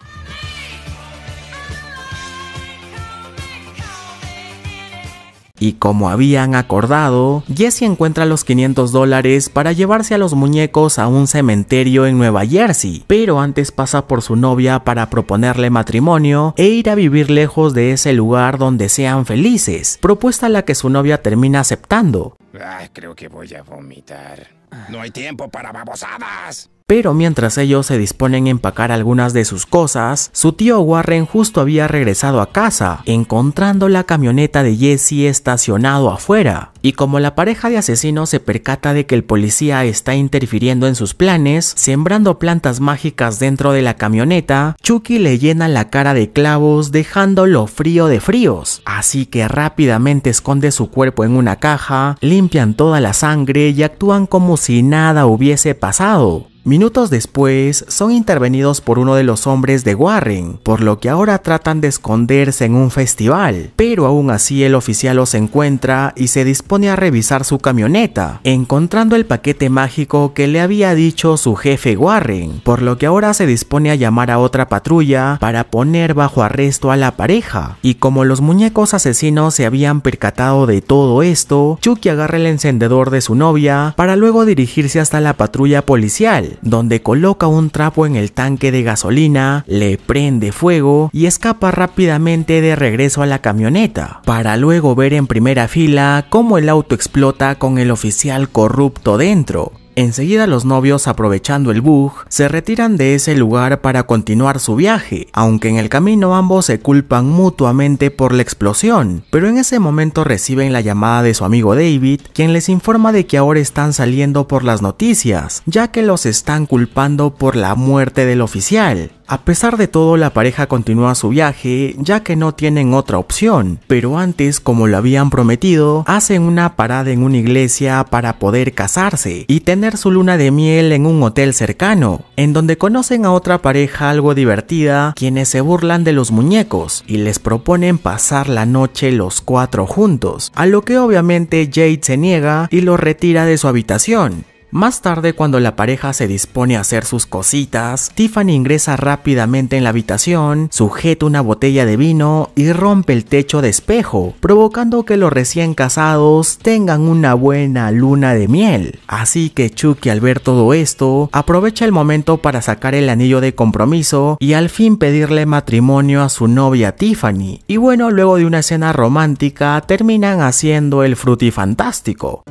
Y como habían acordado, Jessie encuentra los $500 para llevarse a los muñecos a un cementerio en Nueva Jersey, pero antes pasa por su novia para proponerle matrimonio e ir a vivir lejos de ese lugar donde sean felices, propuesta a la que su novia termina aceptando. Ay, creo que voy a vomitar. No hay tiempo para babosadas. Pero mientras ellos se disponen a empacar algunas de sus cosas, su tío Warren justo había regresado a casa, encontrando la camioneta de Jessie estacionado afuera. Y como la pareja de asesinos se percata de que el policía está interfiriendo en sus planes, sembrando plantas mágicas dentro de la camioneta, Chucky le llena la cara de clavos, dejándolo frío de fríos. Así que rápidamente esconde su cuerpo en una caja, limpian toda la sangre y actúan como si nada hubiese pasado. Minutos después, son intervenidos por uno de los hombres de Warren, por lo que ahora tratan de esconderse en un festival, pero aún así el oficial los encuentra y se dispone a revisar su camioneta, encontrando el paquete mágico que le había dicho su jefe Warren, por lo que ahora se dispone a llamar a otra patrulla para poner bajo arresto a la pareja. Y como los muñecos asesinos se habían percatado de todo esto, Chucky agarra el encendedor de su novia para luego dirigirse hasta la patrulla policial, donde coloca un trapo en el tanque de gasolina, le prende fuego y escapa rápidamente de regreso a la camioneta, para luego ver en primera fila cómo el auto explota con el oficial corrupto dentro. Enseguida los novios, aprovechando el bug, se retiran de ese lugar para continuar su viaje, aunque en el camino ambos se culpan mutuamente por la explosión, pero en ese momento reciben la llamada de su amigo David, quien les informa de que ahora están saliendo por las noticias, ya que los están culpando por la muerte del oficial. A pesar de todo, la pareja continúa su viaje, ya que no tienen otra opción, pero antes, como lo habían prometido, hacen una parada en una iglesia para poder casarse y tener su luna de miel en un hotel cercano, en donde conocen a otra pareja algo divertida, quienes se burlan de los muñecos y les proponen pasar la noche los cuatro juntos, a lo que obviamente Jade se niega y los retira de su habitación. Más tarde, cuando la pareja se dispone a hacer sus cositas, Tiffany ingresa rápidamente en la habitación, sujeta una botella de vino y rompe el techo de espejo, provocando que los recién casados tengan una buena luna de miel. Así que Chucky, al ver todo esto, aprovecha el momento para sacar el anillo de compromiso y al fin pedirle matrimonio a su novia Tiffany. Y bueno, luego de una escena romántica, terminan haciendo el frutifantástico.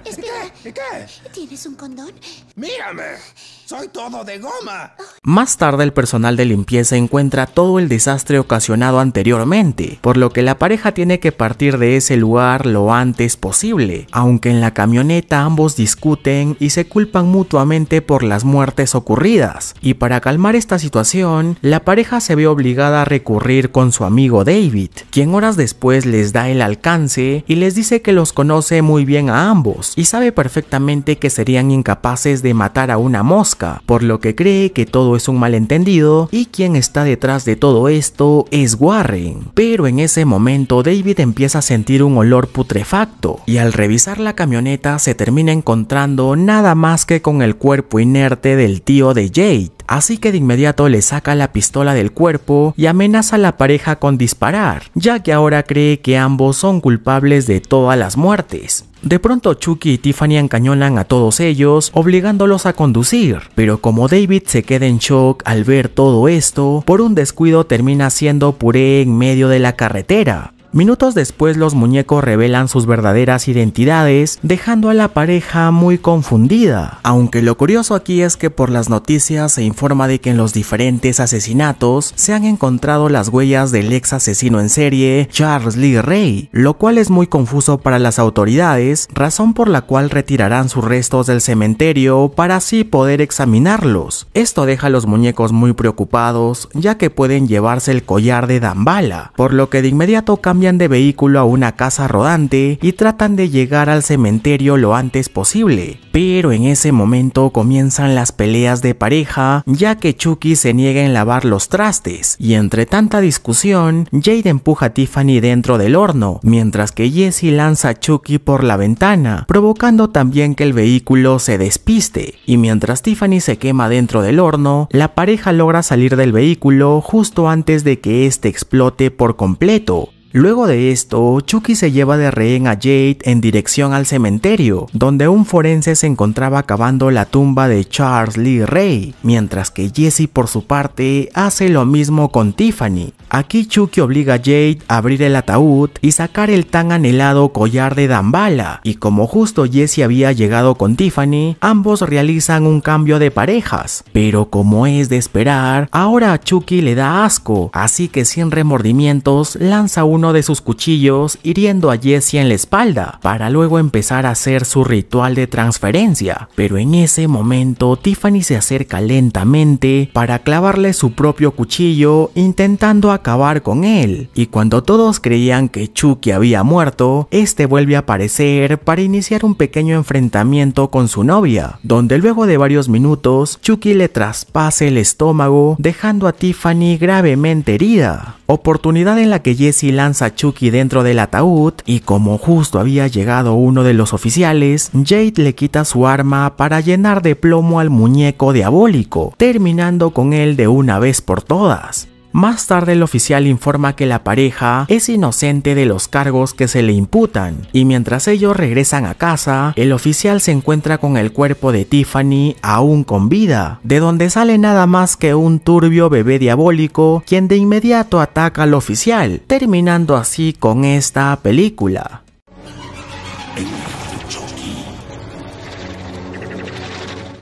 Espera, ¿Qué? ¿tienes un condón? ¡Mírame! ¡Soy todo de goma! Oh, Más tarde el personal de limpieza encuentra todo el desastre ocasionado anteriormente, por lo que la pareja tiene que partir de ese lugar lo antes posible, aunque en la camioneta ambos discuten y se culpan mutuamente por las muertes ocurridas, y para calmar esta situación, la pareja se ve obligada a recurrir con su amigo David, quien horas después les da el alcance y les dice que los conoce muy bien a ambos y sabe perfectamente que serían incapaces de matar a una mosca, por lo que cree que todo es un malentendido y quien está detrás de todo esto es Warren. Pero en ese momento David empieza a sentir un olor putrefacto y al revisar la camioneta se termina encontrando nada más que con el cuerpo inerte del tío de Jade. Así que de inmediato le saca la pistola del cuerpo y amenaza a la pareja con disparar, ya que ahora cree que ambos son culpables de todas las muertes. De pronto Chucky y Tiffany encañonan a todos ellos, obligándolos a conducir, pero como David se queda en shock al ver todo esto, por un descuido termina haciendo puré en medio de la carretera. Minutos después los muñecos revelan sus verdaderas identidades, dejando a la pareja muy confundida. Aunque lo curioso aquí es que por las noticias se informa de que en los diferentes asesinatos se han encontrado las huellas del ex asesino en serie Charles Lee Ray, lo cual es muy confuso para las autoridades, razón por la cual retirarán sus restos del cementerio para así poder examinarlos. Esto deja a los muñecos muy preocupados, ya que pueden llevarse el collar de Damballa, por lo que de inmediato cambian de vehículo a una casa rodante y tratan de llegar al cementerio lo antes posible. Pero en ese momento comienzan las peleas de pareja, ya que Chucky se niega en lavar los trastes, y entre tanta discusión, Jade empuja a Tiffany dentro del horno, mientras que Jesse lanza a Chucky por la ventana, provocando también que el vehículo se despiste, y mientras Tiffany se quema dentro del horno, la pareja logra salir del vehículo justo antes de que este explote por completo. Luego de esto, Chucky se lleva de rehén a Jade en dirección al cementerio, donde un forense se encontraba cavando la tumba de Charles Lee Ray, mientras que Jesse por su parte hace lo mismo con Tiffany. Aquí Chucky obliga a Jade a abrir el ataúd y sacar el tan anhelado collar de Damballa, y como justo Jesse había llegado con Tiffany, ambos realizan un cambio de parejas, pero como es de esperar, ahora a Chucky le da asco, así que sin remordimientos lanza uno de sus cuchillos hiriendo a Jesse en la espalda, para luego empezar a hacer su ritual de transferencia, pero en ese momento Tiffany se acerca lentamente para clavarle su propio cuchillo intentando acabar con él, y cuando todos creían que Chucky había muerto, este vuelve a aparecer para iniciar un pequeño enfrentamiento con su novia, donde luego de varios minutos Chucky le traspasa el estómago dejando a Tiffany gravemente herida, oportunidad en la que Jesse lanza a Chucky dentro del ataúd y como justo había llegado uno de los oficiales, Jade le quita su arma para llenar de plomo al muñeco diabólico, terminando con él de una vez por todas. Más tarde el oficial informa que la pareja es inocente de los cargos que se le imputan, y mientras ellos regresan a casa, el oficial se encuentra con el cuerpo de Tiffany aún con vida, de donde sale nada más que un turbio bebé diabólico, quien de inmediato ataca al oficial, terminando así con esta película.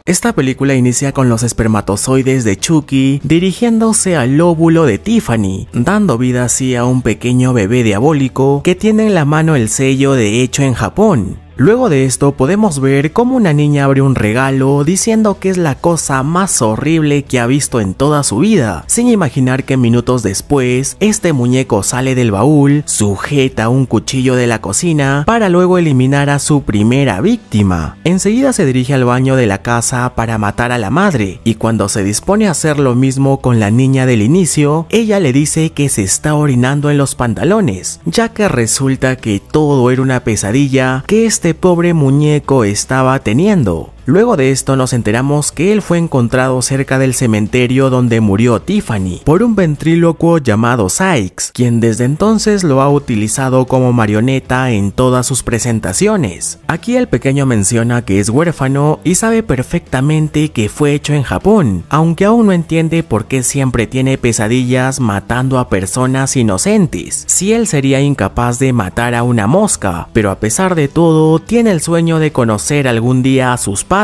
Esta película inicia con los espermatozoides de Chucky dirigiéndose al óvulo de Tiffany, dando vida así a un pequeño bebé diabólico que tiene en la mano el sello de hecho en Japón. Luego de esto podemos ver cómo una niña abre un regalo diciendo que es la cosa más horrible que ha visto en toda su vida, sin imaginar que minutos después este muñeco sale del baúl, sujeta un cuchillo de la cocina para luego eliminar a su primera víctima. Enseguida se dirige al baño de la casa para matar a la madre, y cuando se dispone a hacer lo mismo con la niña del inicio, ella le dice que se está orinando en los pantalones, ya que resulta que todo era una pesadilla que este pobre muñeco estaba teniendo. Luego de esto nos enteramos que él fue encontrado cerca del cementerio donde murió Tiffany por un ventrílocuo llamado Sykes, quien desde entonces lo ha utilizado como marioneta en todas sus presentaciones. Aquí el pequeño menciona que es huérfano y sabe perfectamente que fue hecho en Japón, aunque aún no entiende por qué siempre tiene pesadillas matando a personas inocentes, si él sería incapaz de matar a una mosca, pero a pesar de todo tiene el sueño de conocer algún día a sus padres.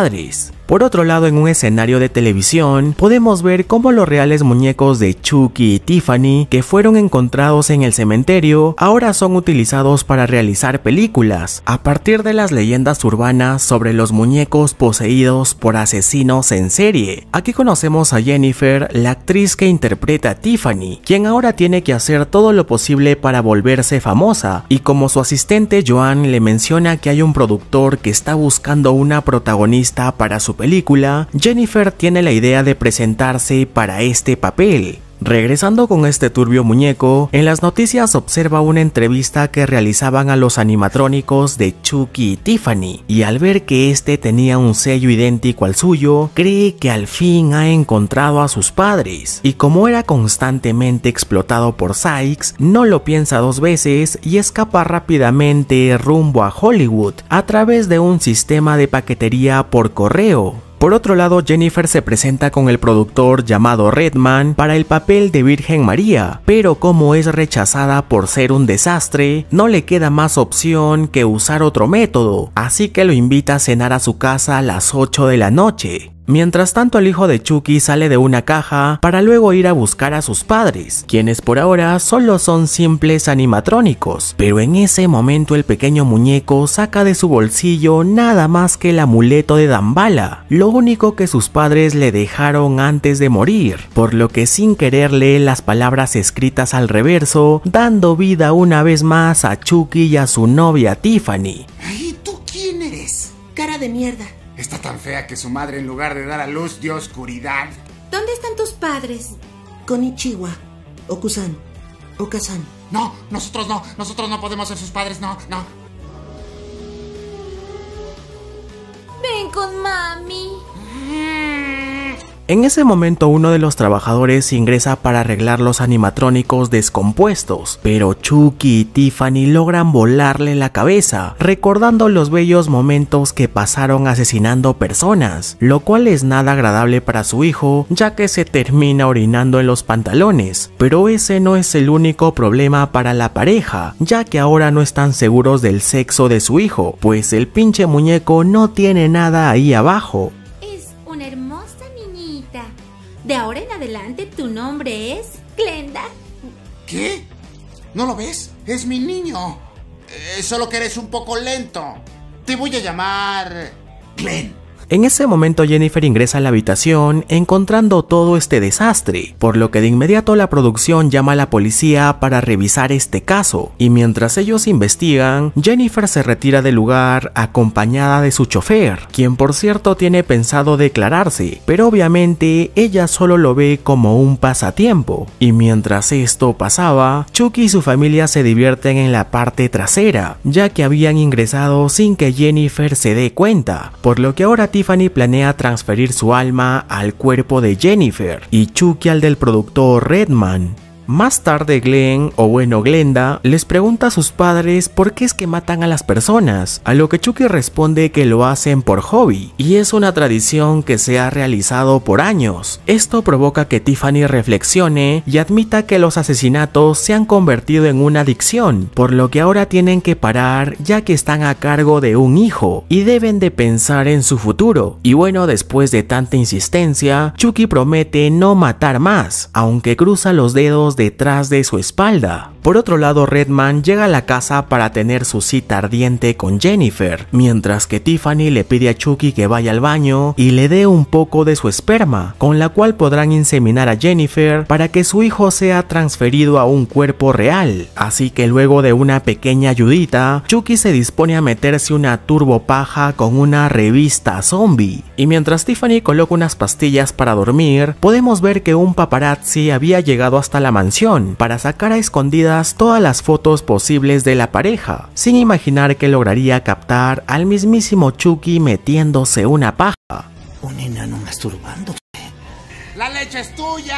Por otro lado, en un escenario de televisión, podemos ver cómo los reales muñecos de Chucky y Tiffany, que fueron encontrados en el cementerio, ahora son utilizados para realizar películas, a partir de las leyendas urbanas sobre los muñecos poseídos por asesinos en serie. Aquí conocemos a Jennifer, la actriz que interpreta a Tiffany, quien ahora tiene que hacer todo lo posible para volverse famosa, y como su asistente Joan le menciona que hay un productor que está buscando una protagonista para su película, Jennifer tiene la idea de presentarse para este papel. Regresando con este turbio muñeco, en las noticias observa una entrevista que realizaban a los animatrónicos de Chucky y Tiffany, y al ver que este tenía un sello idéntico al suyo, cree que al fin ha encontrado a sus padres, y como era constantemente explotado por Sykes, no lo piensa dos veces y escapa rápidamente rumbo a Hollywood a través de un sistema de paquetería por correo. Por otro lado, Jennifer se presenta con el productor llamado Redman para el papel de Virgen María, pero como es rechazada por ser un desastre, no le queda más opción que usar otro método, así que lo invita a cenar a su casa a las 8 de la noche. Mientras tanto, el hijo de Chucky sale de una caja para luego ir a buscar a sus padres, quienes por ahora solo son simples animatrónicos, pero en ese momento el pequeño muñeco saca de su bolsillo nada más que el amuleto de Damballa, lo único que sus padres le dejaron antes de morir, por lo que sin querer lee las palabras escritas al reverso, dando vida una vez más a Chucky y a su novia Tiffany. ¿Y tú quién eres? Cara de mierda. Está tan fea que su madre, en lugar de dar a luz, dio oscuridad. ¿Dónde están tus padres? Konichiwa. Okusan. Okasan. No, nosotros no podemos ser sus padres, no. Ven con mami. En ese momento uno de los trabajadores ingresa para arreglar los animatrónicos descompuestos, pero Chucky y Tiffany logran volarle la cabeza, recordando los bellos momentos que pasaron asesinando personas, lo cual es nada agradable para su hijo, ya que se termina orinando en los pantalones. Pero ese no es el único problema para la pareja, ya que ahora no están seguros del sexo de su hijo, pues el pinche muñeco no tiene nada ahí abajo. Una hermosa niñita. De ahora en adelante tu nombre es Glenda. ¿Qué? ¿No lo ves? Es mi niño. Solo que eres un poco lento. Te voy a llamar Glenn. En ese momento Jennifer ingresa a la habitación encontrando todo este desastre, por lo que de inmediato la producción llama a la policía para revisar este caso, y mientras ellos investigan, Jennifer se retira del lugar acompañada de su chofer, quien por cierto tiene pensado declararse, pero obviamente ella solo lo ve como un pasatiempo. Y mientras esto pasaba, Chucky y su familia se divierten en la parte trasera, ya que habían ingresado sin que Jennifer se dé cuenta, por lo que ahora Tiffany planea transferir su alma al cuerpo de Jennifer y Chucky al del productor Redman. Más tarde Glenda, les pregunta a sus padres por qué es que matan a las personas, a lo que Chucky responde que lo hacen por hobby, y es una tradición que se ha realizado por años. Esto provoca que Tiffany reflexione y admita que los asesinatos se han convertido en una adicción, por lo que ahora tienen que parar ya que están a cargo de un hijo, y deben de pensar en su futuro. Y bueno, después de tanta insistencia, Chucky promete no matar más, aunque cruza los dedos detrás de su espalda. Por otro lado, Redman llega a la casa para tener su cita ardiente con Jennifer, mientras que Tiffany le pide a Chucky que vaya al baño y le dé un poco de su esperma, con la cual podrán inseminar a Jennifer para que su hijo sea transferido a un cuerpo real. Así que luego de una pequeña ayudita, Chucky se dispone a meterse una turbopaja con una revista zombie. Y mientras Tiffany coloca unas pastillas para dormir, podemos ver que un paparazzi había llegado hasta la mansión para sacar a escondidas todas las fotos posibles de la pareja, sin imaginar que lograría captar al mismísimo Chucky metiéndose una paja. Un enano masturbándose. ¡La leche es tuya!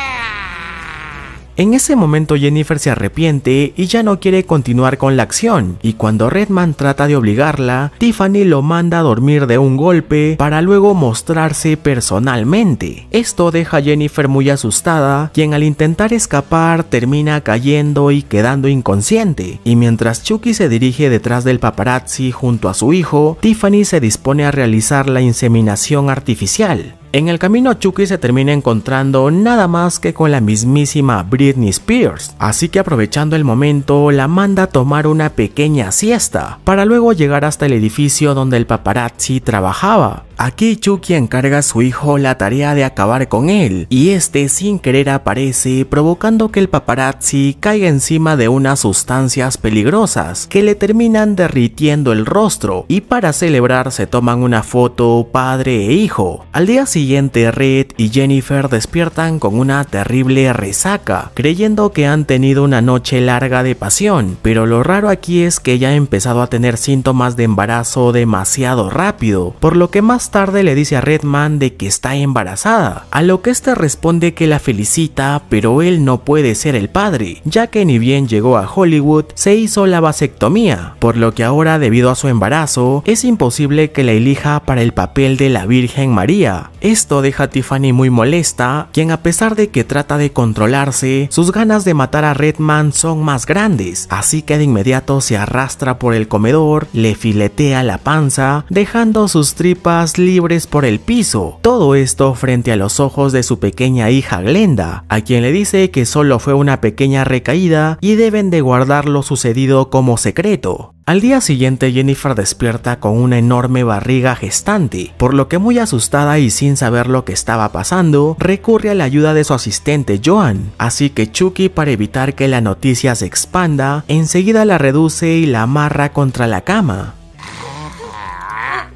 En ese momento Jennifer se arrepiente y ya no quiere continuar con la acción, y cuando Redman trata de obligarla, Tiffany lo manda a dormir de un golpe para luego mostrarse personalmente. Esto deja a Jennifer muy asustada, quien al intentar escapar termina cayendo y quedando inconsciente, y mientras Chucky se dirige detrás del paparazzi junto a su hijo, Tiffany se dispone a realizar la inseminación artificial. En el camino Chucky se termina encontrando nada más que con la mismísima Britney Spears, así que aprovechando el momento la manda a tomar una pequeña siesta, para luego llegar hasta el edificio donde el paparazzi trabajaba. Aquí Chucky encarga a su hijo la tarea de acabar con él, y este sin querer aparece provocando que el paparazzi caiga encima de unas sustancias peligrosas que le terminan derritiendo el rostro, y para celebrar se toman una foto padre e hijo. Al día siguiente Red y Jennifer despiertan con una terrible resaca, creyendo que han tenido una noche larga de pasión, pero lo raro aquí es que ella ha empezado a tener síntomas de embarazo demasiado rápido, por lo que más tarde le dice a Redman de que está embarazada, a lo que este responde que la felicita, pero él no puede ser el padre, ya que ni bien llegó a Hollywood se hizo la vasectomía, por lo que ahora debido a su embarazo es imposible que la elija para el papel de la Virgen María. Esto deja a Tiffany muy molesta, quien a pesar de que trata de controlarse, sus ganas de matar a Redman son más grandes, así que de inmediato se arrastra por el comedor, le filetea la panza, dejando sus tripas libres por el piso. Todo esto frente a los ojos de su pequeña hija Glenda, a quien le dice que solo fue una pequeña recaída y deben de guardar lo sucedido como secreto. Al día siguiente Jennifer despierta con una enorme barriga gestante, por lo que muy asustada y sin saber lo que estaba pasando, recurre a la ayuda de su asistente Joan, así que Chucky, para evitar que la noticia se expanda, enseguida la reduce y la amarra contra la cama.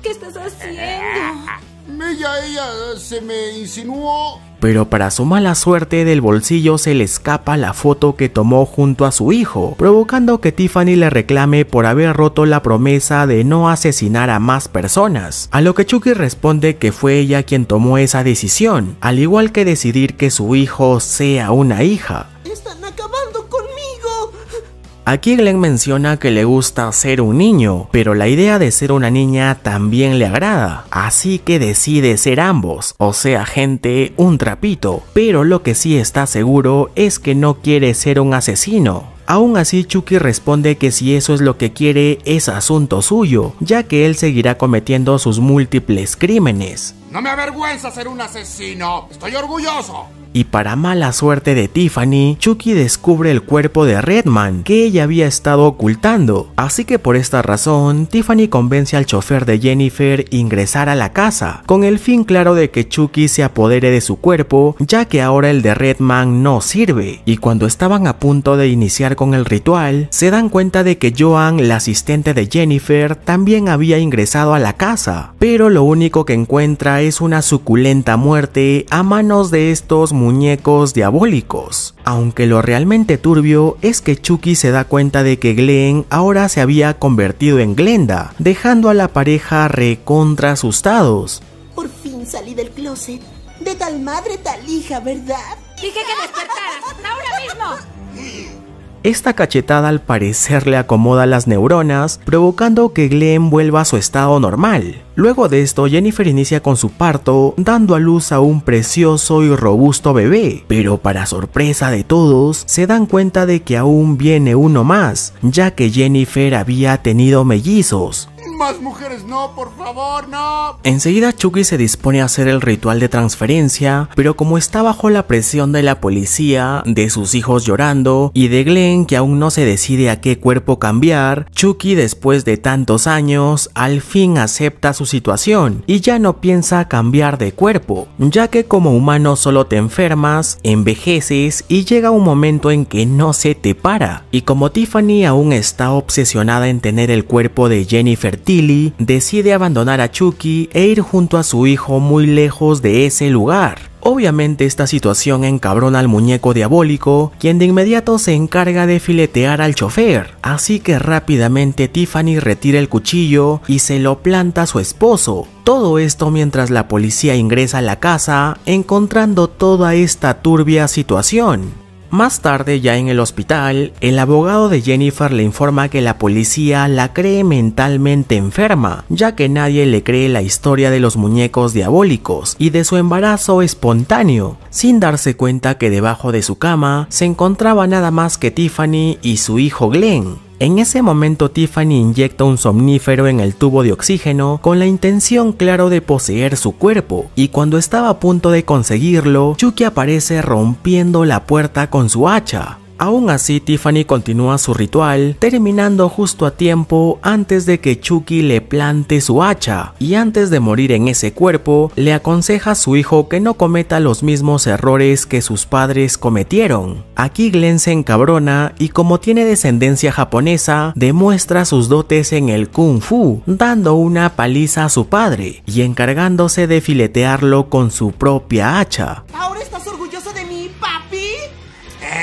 ¿Qué estás haciendo? Ella se me insinuó. Pero para su mala suerte del bolsillo se le escapa la foto que tomó junto a su hijo, provocando que Tiffany le reclame por haber roto la promesa de no asesinar a más personas, a lo que Chucky responde que fue ella quien tomó esa decisión, al igual que decidir que su hijo sea una hija. ¡Están acabando conmigo! Aquí Glenn menciona que le gusta ser un niño, pero la idea de ser una niña también le agrada, así que decide ser ambos, o sea gente, un trapito, pero lo que sí está seguro es que no quiere ser un asesino. Aún así Chucky responde que si eso es lo que quiere es asunto suyo, ya que él seguirá cometiendo sus múltiples crímenes. No me avergüenza ser un asesino, estoy orgulloso. Y para mala suerte de Tiffany, Chucky descubre el cuerpo de Redman que ella había estado ocultando, así que por esta razón Tiffany convence al chofer de Jennifer a ingresar a la casa, con el fin claro de que Chucky se apodere de su cuerpo, ya que ahora el de Redman no sirve. Y cuando estaban a punto de iniciar con el ritual, se dan cuenta de que Joan, la asistente de Jennifer, también había ingresado a la casa, pero lo único que encuentra es una suculenta muerte a manos de estos muñecos diabólicos. Aunque lo realmente turbio es que Chucky se da cuenta de que Glenn ahora se había convertido en Glenda, dejando a la pareja recontra asustados. Por fin salí del closet. De tal madre, tal hija, ¿verdad? Dije que despertaras. ¡Ahora mismo! Esta cachetada al parecer le acomoda las neuronas, provocando que Glenn vuelva a su estado normal. Luego de esto, Jennifer inicia con su parto, dando a luz a un precioso y robusto bebé, pero para sorpresa de todos, se dan cuenta de que aún viene uno más, ya que Jennifer había tenido mellizos. Más mujeres no, por favor, no. Enseguida Chucky se dispone a hacer el ritual de transferencia, pero como está bajo la presión de la policía, de sus hijos llorando y de Glenn que aún no se decide a qué cuerpo cambiar, Chucky después de tantos años al fin acepta su situación y ya no piensa cambiar de cuerpo, ya que como humano solo te enfermas, envejeces y llega un momento en que no se te para. Y como Tiffany aún está obsesionada en tener el cuerpo de Jennifer Tilly, decide abandonar a Chucky e ir junto a su hijo muy lejos de ese lugar. Obviamente esta situación encabrona al muñeco diabólico, quien de inmediato se encarga de filetear al chofer, así que rápidamente Tiffany retira el cuchillo y se lo planta a su esposo. Todo esto mientras la policía ingresa a la casa, encontrando toda esta turbia situación. Más tarde, ya en el hospital, el abogado de Jennifer le informa que la policía la cree mentalmente enferma, ya que nadie le cree la historia de los muñecos diabólicos y de su embarazo espontáneo, sin darse cuenta que debajo de su cama se encontraba nada más que Tiffany y su hijo Glenn. En ese momento Tiffany inyecta un somnífero en el tubo de oxígeno con la intención claro de poseer su cuerpo, y cuando estaba a punto de conseguirlo, Chucky aparece rompiendo la puerta con su hacha. Aún así, Tiffany continúa su ritual, terminando justo a tiempo antes de que Chucky le plante su hacha, y antes de morir en ese cuerpo, le aconseja a su hijo que no cometa los mismos errores que sus padres cometieron. Aquí Glenn se encabrona y, como tiene descendencia japonesa, demuestra sus dotes en el Kung Fu, dando una paliza a su padre y encargándose de filetearlo con su propia hacha. ¿Ahora estás orgulloso de mí, papi?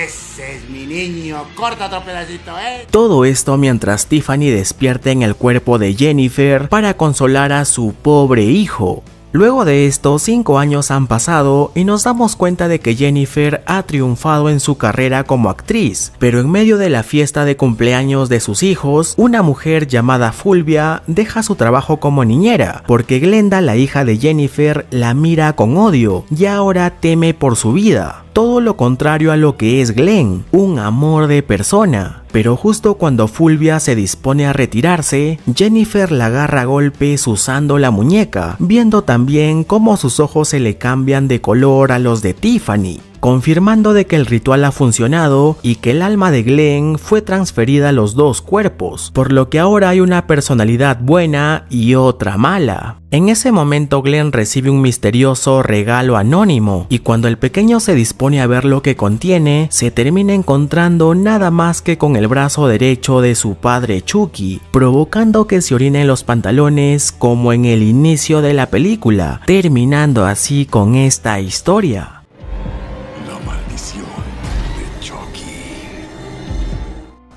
Ese es mi niño. Corta otro pedacito, Todo esto mientras Tiffany despierta en el cuerpo de Jennifer para consolar a su pobre hijo. Luego de esto, 5 años han pasado y nos damos cuenta de que Jennifer ha triunfado en su carrera como actriz, pero en medio de la fiesta de cumpleaños de sus hijos, una mujer llamada Fulvia deja su trabajo como niñera, porque Glenda, la hija de Jennifer, la mira con odio y ahora teme por su vida. Todo lo contrario a lo que es Glenn, un amor de persona. Pero justo cuando Fulvia se dispone a retirarse, Jennifer la agarra a golpes usando la muñeca, viendo también cómo sus ojos se le cambian de color a los de Tiffany, confirmando de que el ritual ha funcionado y que el alma de Glenn fue transferida a los dos cuerpos, por lo que ahora hay una personalidad buena y otra mala. En ese momento Glenn recibe un misterioso regalo anónimo, y cuando el pequeño se dispone a ver lo que contiene, se termina encontrando nada más que con el brazo derecho de su padre Chucky, provocando que se orine en los pantalones como en el inicio de la película, terminando así con esta historia.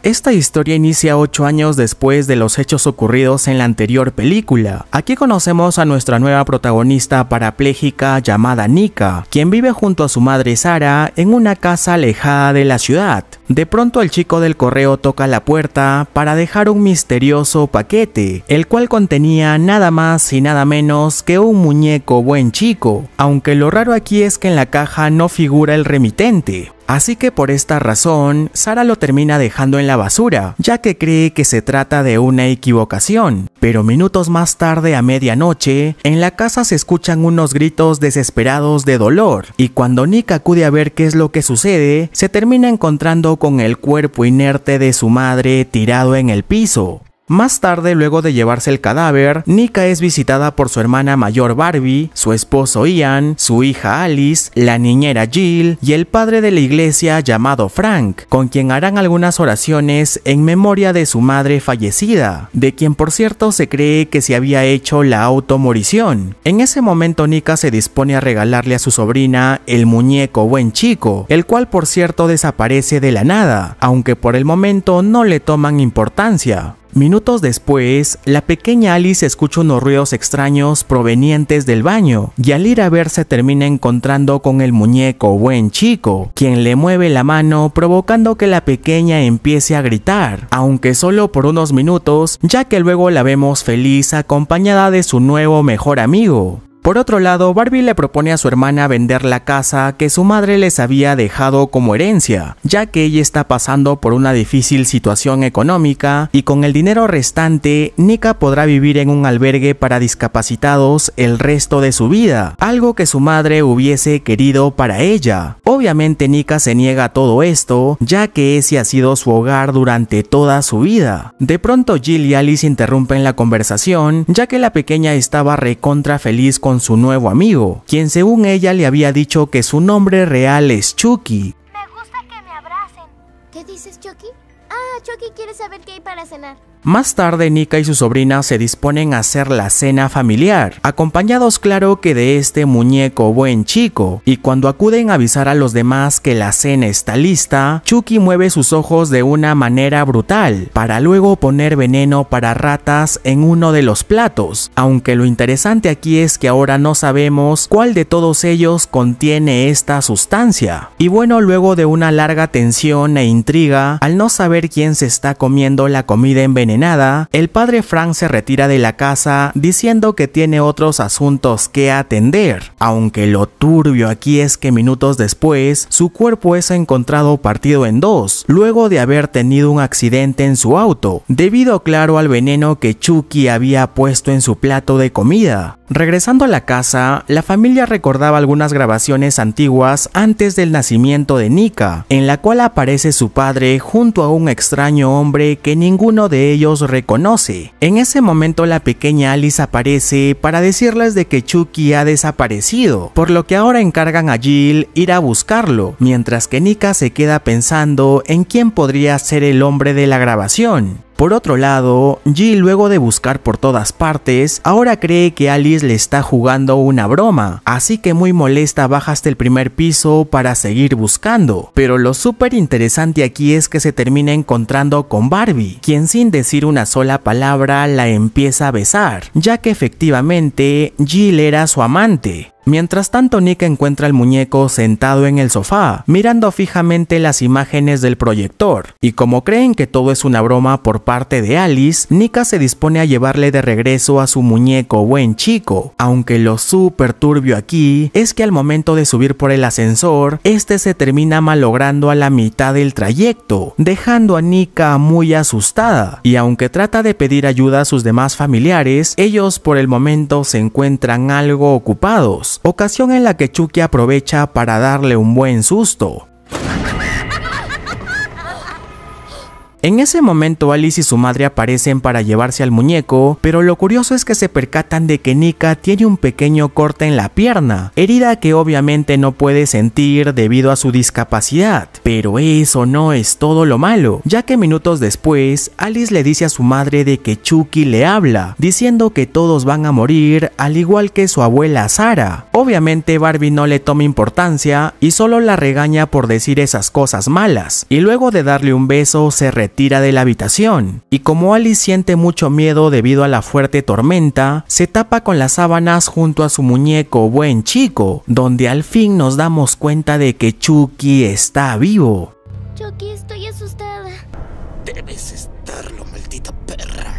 Esta historia inicia 8 años después de los hechos ocurridos en la anterior película. Aquí conocemos a nuestra nueva protagonista parapléjica llamada Nika, quien vive junto a su madre Sara en una casa alejada de la ciudad. De pronto el chico del correo toca la puerta para dejar un misterioso paquete, el cual contenía nada más y nada menos que un muñeco buen chico, aunque lo raro aquí es que en la caja no figura el remitente. Así que por esta razón, Sara lo termina dejando en la basura, ya que cree que se trata de una equivocación. Pero minutos más tarde, a medianoche, en la casa se escuchan unos gritos desesperados de dolor, y cuando Nick acude a ver qué es lo que sucede, se termina encontrando con el cuerpo inerte de su madre tirado en el piso. Más tarde, luego de llevarse el cadáver, Nika es visitada por su hermana mayor Barbie, su esposo Ian, su hija Alice, la niñera Jill y el padre de la iglesia llamado Frank, con quien harán algunas oraciones en memoria de su madre fallecida, de quien por cierto se cree que se había hecho la automorición. En ese momento Nika se dispone a regalarle a su sobrina el muñeco buen chico, el cual por cierto desaparece de la nada, aunque por el momento no le toman importancia. Minutos después, la pequeña Alice escucha unos ruidos extraños provenientes del baño, y al ir a ver se termina encontrando con el muñeco buen chico, quien le mueve la mano provocando que la pequeña empiece a gritar, aunque solo por unos minutos, ya que luego la vemos feliz acompañada de su nuevo mejor amigo. Por otro lado, Barbie le propone a su hermana vender la casa que su madre les había dejado como herencia, ya que ella está pasando por una difícil situación económica y con el dinero restante, Nika podrá vivir en un albergue para discapacitados el resto de su vida, algo que su madre hubiese querido para ella. Obviamente Nika se niega a todo esto, ya que ese ha sido su hogar durante toda su vida. De pronto Jill y Alice interrumpen la conversación, ya que la pequeña estaba recontra feliz con su nuevo amigo, quien según ella le había dicho que su nombre real es Chucky. Me gusta que me abracen. ¿Qué dices, Chucky? Ah, Chucky quiere saber qué hay para cenar. Más tarde, Nika y su sobrina se disponen a hacer la cena familiar, acompañados claro que de este muñeco buen chico, y cuando acuden a avisar a los demás que la cena está lista, Chucky mueve sus ojos de una manera brutal, para luego poner veneno para ratas en uno de los platos, aunque lo interesante aquí es que ahora no sabemos cuál de todos ellos contiene esta sustancia. Y bueno, luego de una larga tensión e intriga, al no saber quién se está comiendo la comida envenenada, el padre Frank se retira de la casa diciendo que tiene otros asuntos que atender, aunque lo turbio aquí es que minutos después su cuerpo es encontrado partido en dos, luego de haber tenido un accidente en su auto, debido claro al veneno que Chucky había puesto en su plato de comida. Regresando a la casa, la familia recordaba algunas grabaciones antiguas antes del nacimiento de Nika, en la cual aparece su padre junto a un extraño hombre que ninguno de ellos reconoce. En ese momento la pequeña Alice aparece para decirles de que Chucky ha desaparecido, por lo que ahora encargan a Jill ir a buscarlo, mientras que Nika se queda pensando en quién podría ser el hombre de la grabación. Por otro lado, Jill, luego de buscar por todas partes, ahora cree que Alice le está jugando una broma, así que muy molesta baja hasta el primer piso para seguir buscando. Pero lo súper interesante aquí es que se termina encontrando con Barbie, quien sin decir una sola palabra la empieza a besar, ya que efectivamente Jill era su amante. Mientras tanto, Nika encuentra al muñeco sentado en el sofá, mirando fijamente las imágenes del proyector, y como creen que todo es una broma por parte de Alice, Nika se dispone a llevarle de regreso a su muñeco buen chico, aunque lo súper turbio aquí es que al momento de subir por el ascensor, este se termina malogrando a la mitad del trayecto, dejando a Nika muy asustada, y aunque trata de pedir ayuda a sus demás familiares, ellos por el momento se encuentran algo ocupados, ocasión en la que Chucky aprovecha para darle un buen susto. En ese momento Alice y su madre aparecen para llevarse al muñeco, pero lo curioso es que se percatan de que Nika tiene un pequeño corte en la pierna, herida que obviamente no puede sentir debido a su discapacidad. Pero eso no es todo lo malo, ya que minutos después Alice le dice a su madre de que Chucky le habla, diciendo que todos van a morir al igual que su abuela Sara. Obviamente Barbie no le toma importancia y solo la regaña por decir esas cosas malas, y luego de darle un beso se retira de la habitación, y como Alice siente mucho miedo debido a la fuerte tormenta, se tapa con las sábanas junto a su muñeco buen chico, donde al fin nos damos cuenta de que Chucky está vivo. Chucky, estoy asustada. Debes estarlo, maldita perra.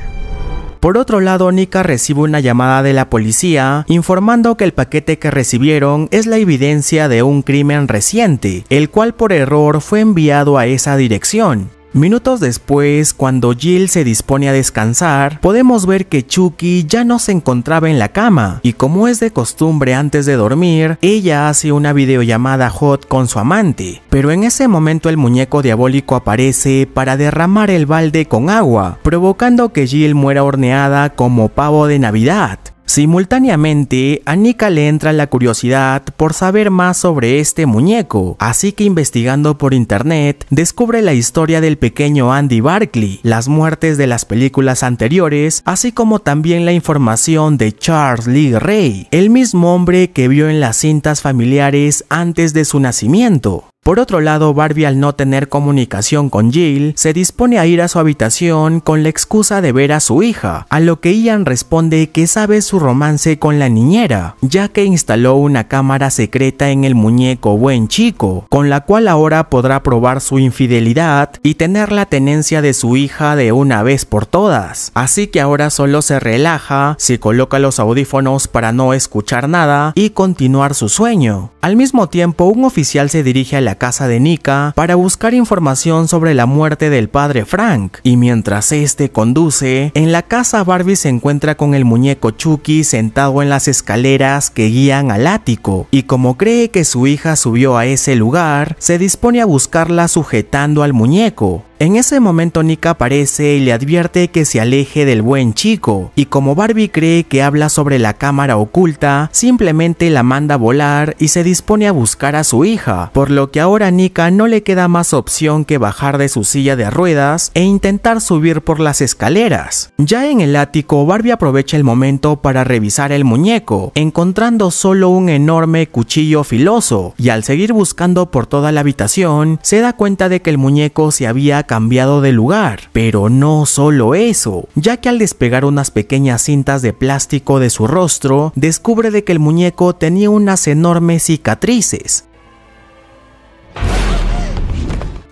Por otro lado, Nika recibe una llamada de la policía informando que el paquete que recibieron es la evidencia de un crimen reciente, el cual por error fue enviado a esa dirección. Minutos después, cuando Jill se dispone a descansar, podemos ver que Chucky ya no se encontraba en la cama, y como es de costumbre antes de dormir, ella hace una videollamada hot con su amante. Pero en ese momento el muñeco diabólico aparece para derramar el balde con agua, provocando que Jill muera horneada como pavo de Navidad. Simultáneamente, a Nika le entra la curiosidad por saber más sobre este muñeco, así que investigando por internet, descubre la historia del pequeño Andy Barkley, las muertes de las películas anteriores, así como también la información de Charles Lee Ray, el mismo hombre que vio en las cintas familiares antes de su nacimiento. Por otro lado, Barbie, al no tener comunicación con Jill, se dispone a ir a su habitación con la excusa de ver a su hija, a lo que Ian responde que sabe su romance con la niñera, ya que instaló una cámara secreta en el muñeco buen chico, con la cual ahora podrá probar su infidelidad y tener la tenencia de su hija de una vez por todas. Así que ahora solo se relaja, se coloca los audífonos para no escuchar nada y continuar su sueño. Al mismo tiempo, un oficial se dirige a la casa de Nika para buscar información sobre la muerte del padre Frank, y mientras este conduce, en la casa Barbie se encuentra con el muñeco Chucky sentado en las escaleras que guían al ático, y como cree que su hija subió a ese lugar, se dispone a buscarla sujetando al muñeco. En ese momento Nika aparece y le advierte que se aleje del buen chico, y como Barbie cree que habla sobre la cámara oculta, simplemente la manda a volar y se dispone a buscar a su hija, por lo que ahora a Nika no le queda más opción que bajar de su silla de ruedas e intentar subir por las escaleras. Ya en el ático, Barbie aprovecha el momento para revisar el muñeco, encontrando solo un enorme cuchillo filoso, y al seguir buscando por toda la habitación, se da cuenta de que el muñeco se había cambiado de lugar. Pero no solo eso, ya que al despegar unas pequeñas cintas de plástico de su rostro, descubre de que el muñeco tenía unas enormes cicatrices.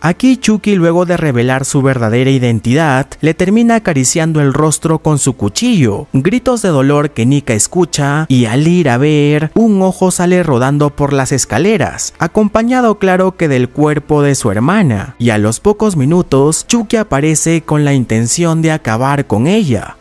Aquí Chucky, luego de revelar su verdadera identidad, le termina acariciando el rostro con su cuchillo, gritos de dolor que Nika escucha, y al ir a ver, un ojo sale rodando por las escaleras, acompañado claro que del cuerpo de su hermana, y a los pocos minutos, Chucky aparece con la intención de acabar con ella.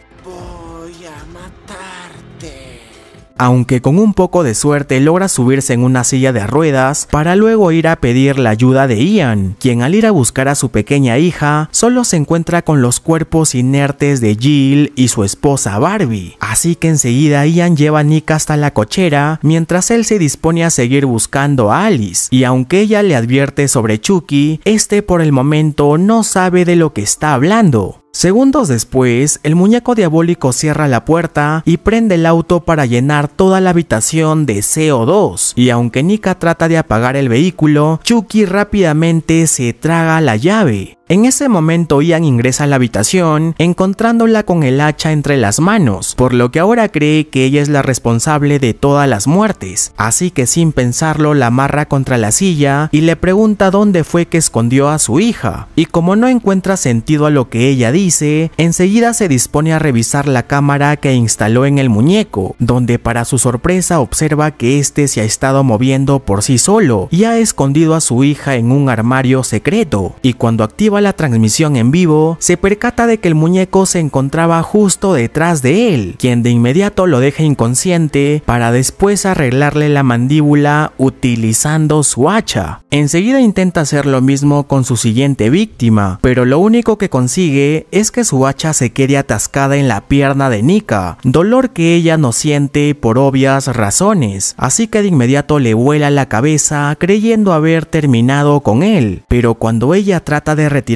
Aunque con un poco de suerte logra subirse en una silla de ruedas para luego ir a pedir la ayuda de Ian, quien al ir a buscar a su pequeña hija, solo se encuentra con los cuerpos inertes de Jill y su esposa Barbie. Así que enseguida Ian lleva a Nika hasta la cochera, mientras él se dispone a seguir buscando a Alice, y aunque ella le advierte sobre Chucky, este por el momento no sabe de lo que está hablando. Segundos después, el muñeco diabólico cierra la puerta y prende el auto para llenar toda la habitación de CO2, y aunque Nika trata de apagar el vehículo, Chucky rápidamente se traga la llave. En ese momento Ian ingresa a la habitación, encontrándola con el hacha entre las manos, por lo que ahora cree que ella es la responsable de todas las muertes, así que sin pensarlo la amarra contra la silla y le pregunta dónde fue que escondió a su hija, y como no encuentra sentido a lo que ella dice, enseguida se dispone a revisar la cámara que instaló en el muñeco, donde para su sorpresa observa que este se ha estado moviendo por sí solo y ha escondido a su hija en un armario secreto, y cuando activa la transmisión en vivo, se percata de que el muñeco se encontraba justo detrás de él, quien de inmediato lo deja inconsciente para después arreglarle la mandíbula utilizando su hacha. Enseguida intenta hacer lo mismo con su siguiente víctima, pero lo único que consigue es que su hacha se quede atascada en la pierna de Nika, dolor que ella no siente por obvias razones, así que de inmediato le vuela la cabeza creyendo haber terminado con él, pero cuando ella trata de retirarse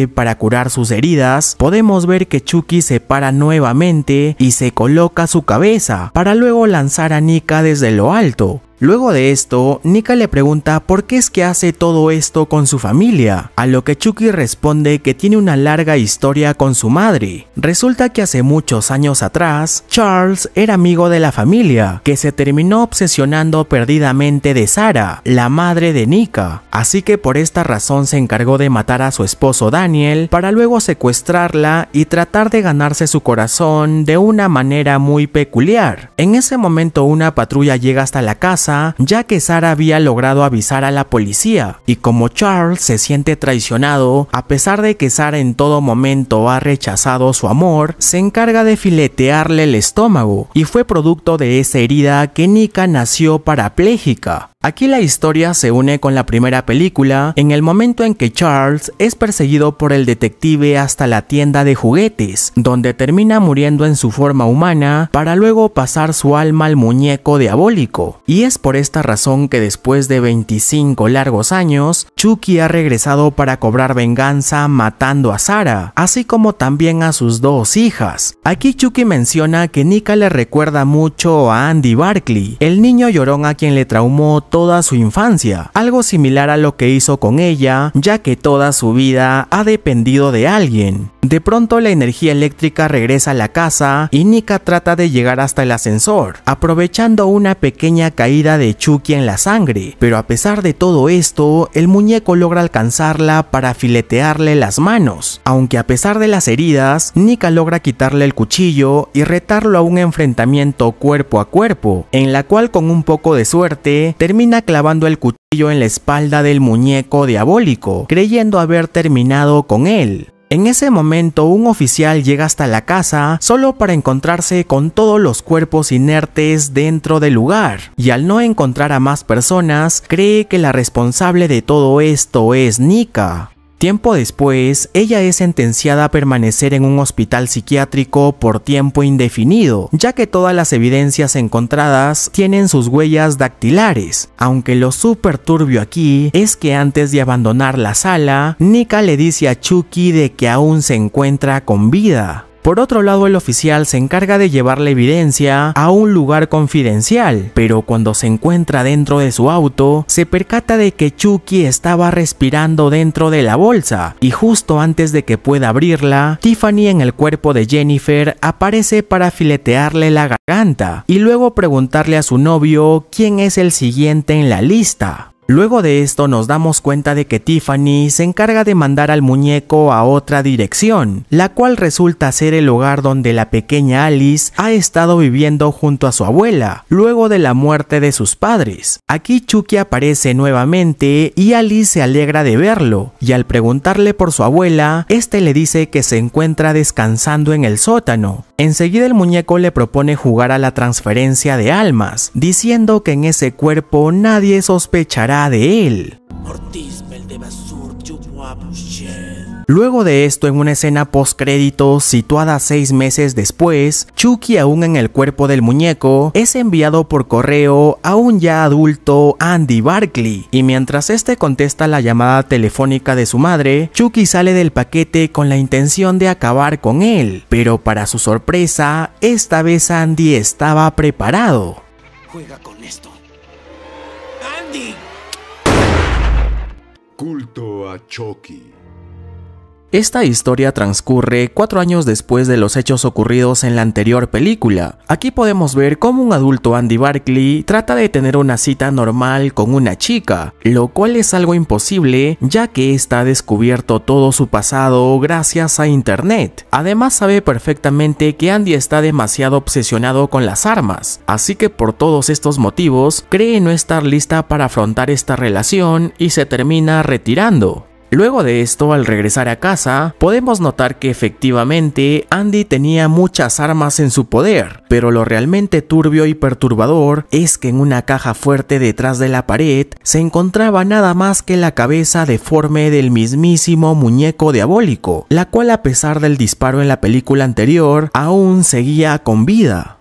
para curar sus heridas, podemos ver que Chucky se para nuevamente y se coloca su cabeza para luego lanzar a Nika desde lo alto. Luego de esto, Nika le pregunta por qué es que hace todo esto con su familia, a lo que Chucky responde que tiene una larga historia con su madre. Resulta que hace muchos años atrás, Charles era amigo de la familia, que se terminó obsesionando perdidamente de Sarah, la madre de Nika, así que por esta razón se encargó de matar a su esposo Daniel para luego secuestrarla y tratar de ganarse su corazón de una manera muy peculiar. En ese momento una patrulla llega hasta la casa, ya que Sarah había logrado avisar a la policía, y como Charles se siente traicionado, a pesar de que Sarah en todo momento ha rechazado su amor, se encarga de filetearle el estómago, y fue producto de esa herida que Nika nació parapléjica. Aquí la historia se une con la primera película en el momento en que Charles es perseguido por el detective hasta la tienda de juguetes, donde termina muriendo en su forma humana para luego pasar su alma al muñeco diabólico. Y es por esta razón que después de 25 largos años, Chucky ha regresado para cobrar venganza matando a Sarah, así como también a sus dos hijas. Aquí Chucky menciona que Nika le recuerda mucho a Andy Barclay, el niño llorón a quien le traumó toda su infancia, algo similar a lo que hizo con ella, ya que toda su vida ha dependido de alguien. De pronto la energía eléctrica regresa a la casa y Nika trata de llegar hasta el ascensor, aprovechando una pequeña caída de Chucky en la sangre, pero a pesar de todo esto, el muñeco logra alcanzarla para filetearle las manos, aunque a pesar de las heridas, Nika logra quitarle el cuchillo y retarlo a un enfrentamiento cuerpo a cuerpo, en la cual con un poco de suerte, termina clavando el cuchillo en la espalda del muñeco diabólico, creyendo haber terminado con él. En ese momento un oficial llega hasta la casa solo para encontrarse con todos los cuerpos inertes dentro del lugar, y al no encontrar a más personas cree que la responsable de todo esto es Nika. Tiempo después, ella es sentenciada a permanecer en un hospital psiquiátrico por tiempo indefinido, ya que todas las evidencias encontradas tienen sus huellas dactilares. Aunque lo súper turbio aquí es que antes de abandonar la sala, Nika le dice a Chucky de que aún se encuentra con vida. Por otro lado, el oficial se encarga de llevar la evidencia a un lugar confidencial, pero cuando se encuentra dentro de su auto, se percata de que Chucky estaba respirando dentro de la bolsa, y justo antes de que pueda abrirla, Tiffany en el cuerpo de Jennifer aparece para filetearle la garganta, y luego preguntarle a su novio quién es el siguiente en la lista. Luego de esto nos damos cuenta de que Tiffany se encarga de mandar al muñeco a otra dirección, la cual resulta ser el hogar donde la pequeña Alice ha estado viviendo junto a su abuela, luego de la muerte de sus padres. Aquí Chucky aparece nuevamente y Alice se alegra de verlo, y al preguntarle por su abuela, este le dice que se encuentra descansando en el sótano. Enseguida el muñeco le propone jugar a la transferencia de almas, diciendo que en ese cuerpo nadie sospechará de él. Luego de esto, en una escena post-créditos situada 6 meses después, Chucky, aún en el cuerpo del muñeco, es enviado por correo a un ya adulto Andy Barkley, y mientras este contesta la llamada telefónica de su madre, Chucky sale del paquete con la intención de acabar con él, pero para su sorpresa, esta vez Andy estaba preparado. Juega con esto. ¡Andy! Culto a Chucky. Esta historia transcurre 4 años después de los hechos ocurridos en la anterior película. Aquí podemos ver cómo un adulto Andy Barkley trata de tener una cita normal con una chica, lo cual es algo imposible ya que ésta ha descubierto todo su pasado gracias a internet. Además sabe perfectamente que Andy está demasiado obsesionado con las armas, así que por todos estos motivos cree no estar lista para afrontar esta relación y se termina retirando. Luego de esto, al regresar a casa, podemos notar que efectivamente Andy tenía muchas armas en su poder, pero lo realmente turbio y perturbador es que en una caja fuerte detrás de la pared se encontraba nada más que la cabeza deforme del mismísimo muñeco diabólico, la cual a pesar del disparo en la película anterior, aún seguía con vida.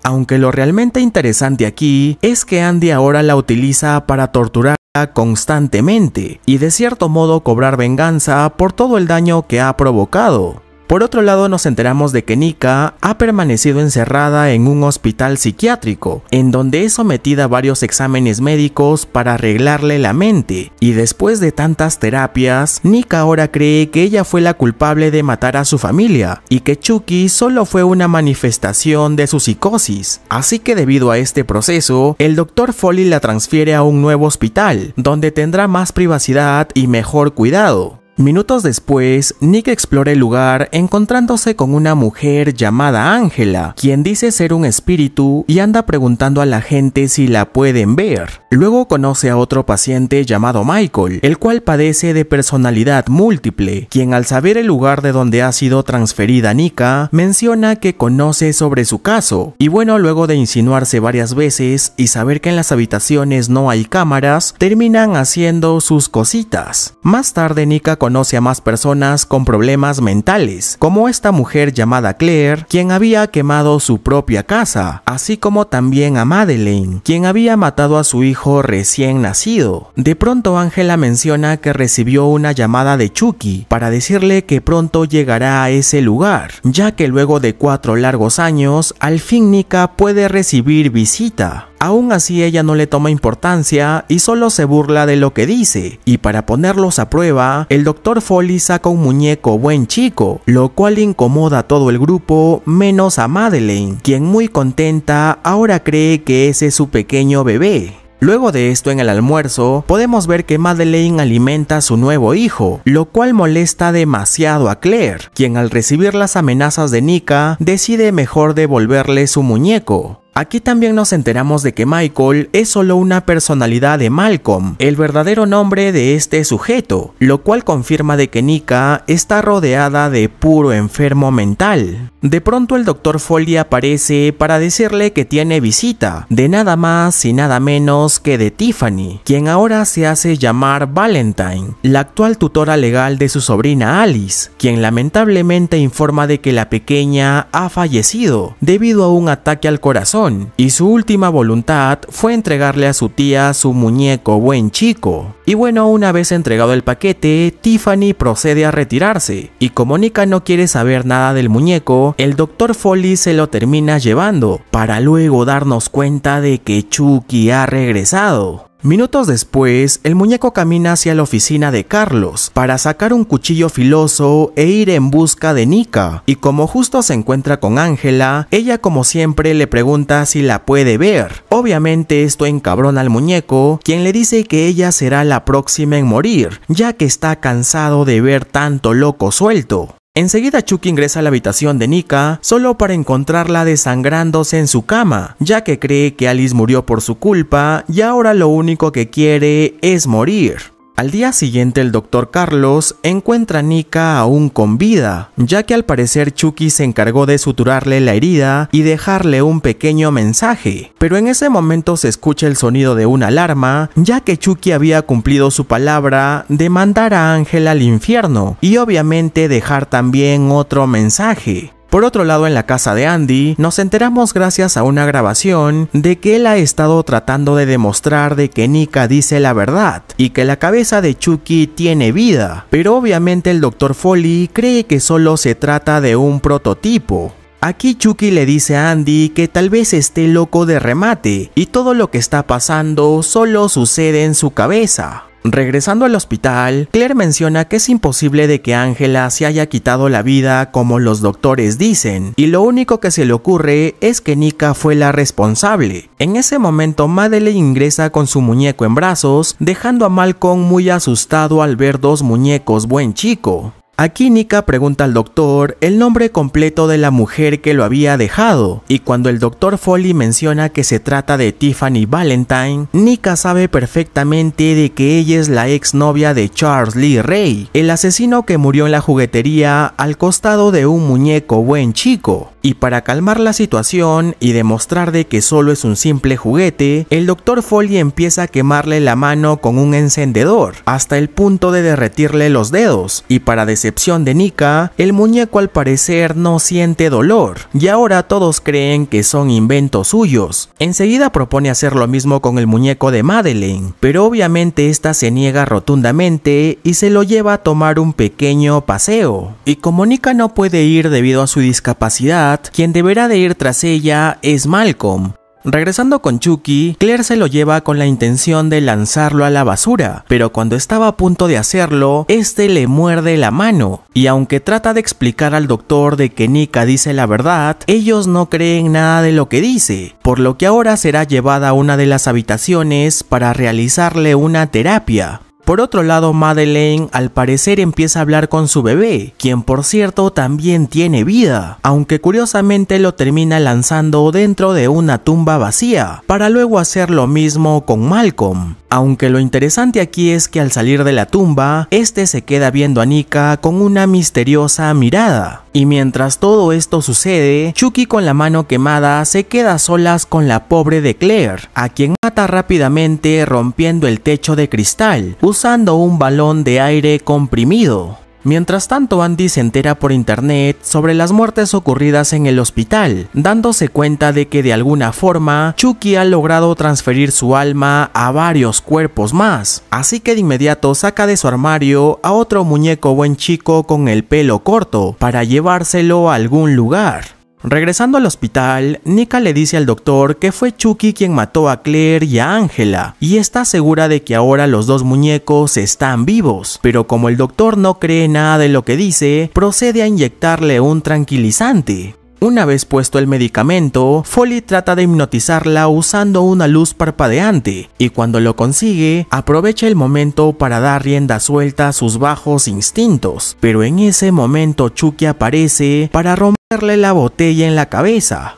Aunque lo realmente interesante aquí es que Andy ahora la utiliza para torturarla constantemente y de cierto modo cobrar venganza por todo el daño que ha provocado. Por otro lado, nos enteramos de que Nika ha permanecido encerrada en un hospital psiquiátrico, en donde es sometida a varios exámenes médicos para arreglarle la mente, y después de tantas terapias, Nika ahora cree que ella fue la culpable de matar a su familia, y que Chucky solo fue una manifestación de su psicosis. Así que debido a este proceso, el Dr. Foley la transfiere a un nuevo hospital, donde tendrá más privacidad y mejor cuidado. Minutos después, Nick explora el lugar encontrándose con una mujer llamada Ángela, quien dice ser un espíritu y anda preguntando a la gente si la pueden ver. Luego conoce a otro paciente llamado Michael, el cual padece de personalidad múltiple, quien al saber el lugar de donde ha sido transferida Nika, menciona que conoce sobre su caso. Y bueno, luego de insinuarse varias veces y saber que en las habitaciones no hay cámaras, terminan haciendo sus cositas. Más tarde Nika conoce a más personas con problemas mentales, como esta mujer llamada Claire, quien había quemado su propia casa, así como también a Madeleine, quien había matado a su hijo recién nacido. De pronto Ángela menciona que recibió una llamada de Chucky para decirle que pronto llegará a ese lugar, ya que luego de 4 largos años, al fin Nika puede recibir visita. Aún así ella no le toma importancia y solo se burla de lo que dice, y para ponerlos a prueba, el Dr. Foley saca un muñeco buen chico, lo cual incomoda a todo el grupo menos a Madeleine, quien muy contenta ahora cree que ese es su pequeño bebé. Luego de esto, en el almuerzo, podemos ver que Madeleine alimenta a su nuevo hijo, lo cual molesta demasiado a Claire, quien al recibir las amenazas de Nika, decide mejor devolverle su muñeco. Aquí también nos enteramos de que Michael es solo una personalidad de Malcolm, el verdadero nombre de este sujeto, lo cual confirma de que Nika está rodeada de puro enfermo mental. De pronto el Dr. Foley aparece para decirle que tiene visita, de nada más y nada menos que de Tiffany, quien ahora se hace llamar Valentine, la actual tutora legal de su sobrina Alice, quien lamentablemente informa de que la pequeña ha fallecido debido a un ataque al corazón, y su última voluntad fue entregarle a su tía su muñeco buen chico. Y bueno, una vez entregado el paquete, Tiffany procede a retirarse, y como Nika no quiere saber nada del muñeco, el Dr. Foley se lo termina llevando, para luego darnos cuenta de que Chucky ha regresado. Minutos después, el muñeco camina hacia la oficina de Carlos para sacar un cuchillo filoso e ir en busca de Nika, y como justo se encuentra con Angela, ella como siempre le pregunta si la puede ver. Obviamente esto encabrona al muñeco, quien le dice que ella será la próxima en morir, ya que está cansado de ver tanto loco suelto. Enseguida Chucky ingresa a la habitación de Nika solo para encontrarla desangrándose en su cama, ya que cree que Alice murió por su culpa y ahora lo único que quiere es morir. Al día siguiente el Dr. Carlos encuentra a Nika aún con vida, ya que al parecer Chucky se encargó de suturarle la herida y dejarle un pequeño mensaje, pero en ese momento se escucha el sonido de una alarma, ya que Chucky había cumplido su palabra de mandar a Ángela al infierno y obviamente dejar también otro mensaje. Por otro lado, en la casa de Andy, nos enteramos gracias a una grabación de que él ha estado tratando de demostrar de que Nika dice la verdad y que la cabeza de Chucky tiene vida, pero obviamente el Dr. Foley cree que solo se trata de un prototipo. Aquí Chucky le dice a Andy que tal vez esté loco de remate y todo lo que está pasando solo sucede en su cabeza. Regresando al hospital, Claire menciona que es imposible de que Angela se haya quitado la vida como los doctores dicen, y lo único que se le ocurre es que Nika fue la responsable. En ese momento Madeleine ingresa con su muñeco en brazos, dejando a Malcolm muy asustado al ver dos muñecos buen chico. Aquí Nika pregunta al doctor el nombre completo de la mujer que lo había dejado, y cuando el Dr. Foley menciona que se trata de Tiffany Valentine, Nika sabe perfectamente de que ella es la exnovia de Charles Lee Ray, el asesino que murió en la juguetería al costado de un muñeco buen chico. Y para calmar la situación y demostrar de que solo es un simple juguete, el Dr. Foley empieza a quemarle la mano con un encendedor, hasta el punto de derretirle los dedos, y para decepción de Nika, el muñeco al parecer no siente dolor, y ahora todos creen que son inventos suyos. Enseguida propone hacer lo mismo con el muñeco de Madeleine, pero obviamente esta se niega rotundamente y se lo lleva a tomar un pequeño paseo. Y como Nika no puede ir debido a su discapacidad, quien deberá de ir tras ella es Malcolm. Regresando con Chucky, Claire se lo lleva con la intención de lanzarlo a la basura, pero cuando estaba a punto de hacerlo, este le muerde la mano, y aunque trata de explicar al doctor de que Nika dice la verdad, ellos no creen nada de lo que dice, por lo que ahora será llevada a una de las habitaciones para realizarle una terapia. Por otro lado, Madeleine al parecer empieza a hablar con su bebé, quien por cierto también tiene vida, aunque curiosamente lo termina lanzando dentro de una tumba vacía, para luego hacer lo mismo con Malcolm. Aunque lo interesante aquí es que al salir de la tumba, este se queda viendo a Nika con una misteriosa mirada. Y mientras todo esto sucede, Chucky con la mano quemada se queda a solas con la pobre de Claire, a quien mata rápidamente rompiendo el techo de cristal, usando un balón de aire comprimido. Mientras tanto, Andy se entera por internet sobre las muertes ocurridas en el hospital, dándose cuenta de que de alguna forma Chucky ha logrado transferir su alma a varios cuerpos más, así que de inmediato saca de su armario a otro muñeco buen chico con el pelo corto para llevárselo a algún lugar. Regresando al hospital, Nika le dice al doctor que fue Chucky quien mató a Claire y a Angela, y está segura de que ahora los dos muñecos están vivos, pero como el doctor no cree nada de lo que dice, procede a inyectarle un tranquilizante. Una vez puesto el medicamento, Foley trata de hipnotizarla usando una luz parpadeante, y cuando lo consigue, aprovecha el momento para dar rienda suelta a sus bajos instintos, pero en ese momento Chucky aparece para romperle la botella en la cabeza.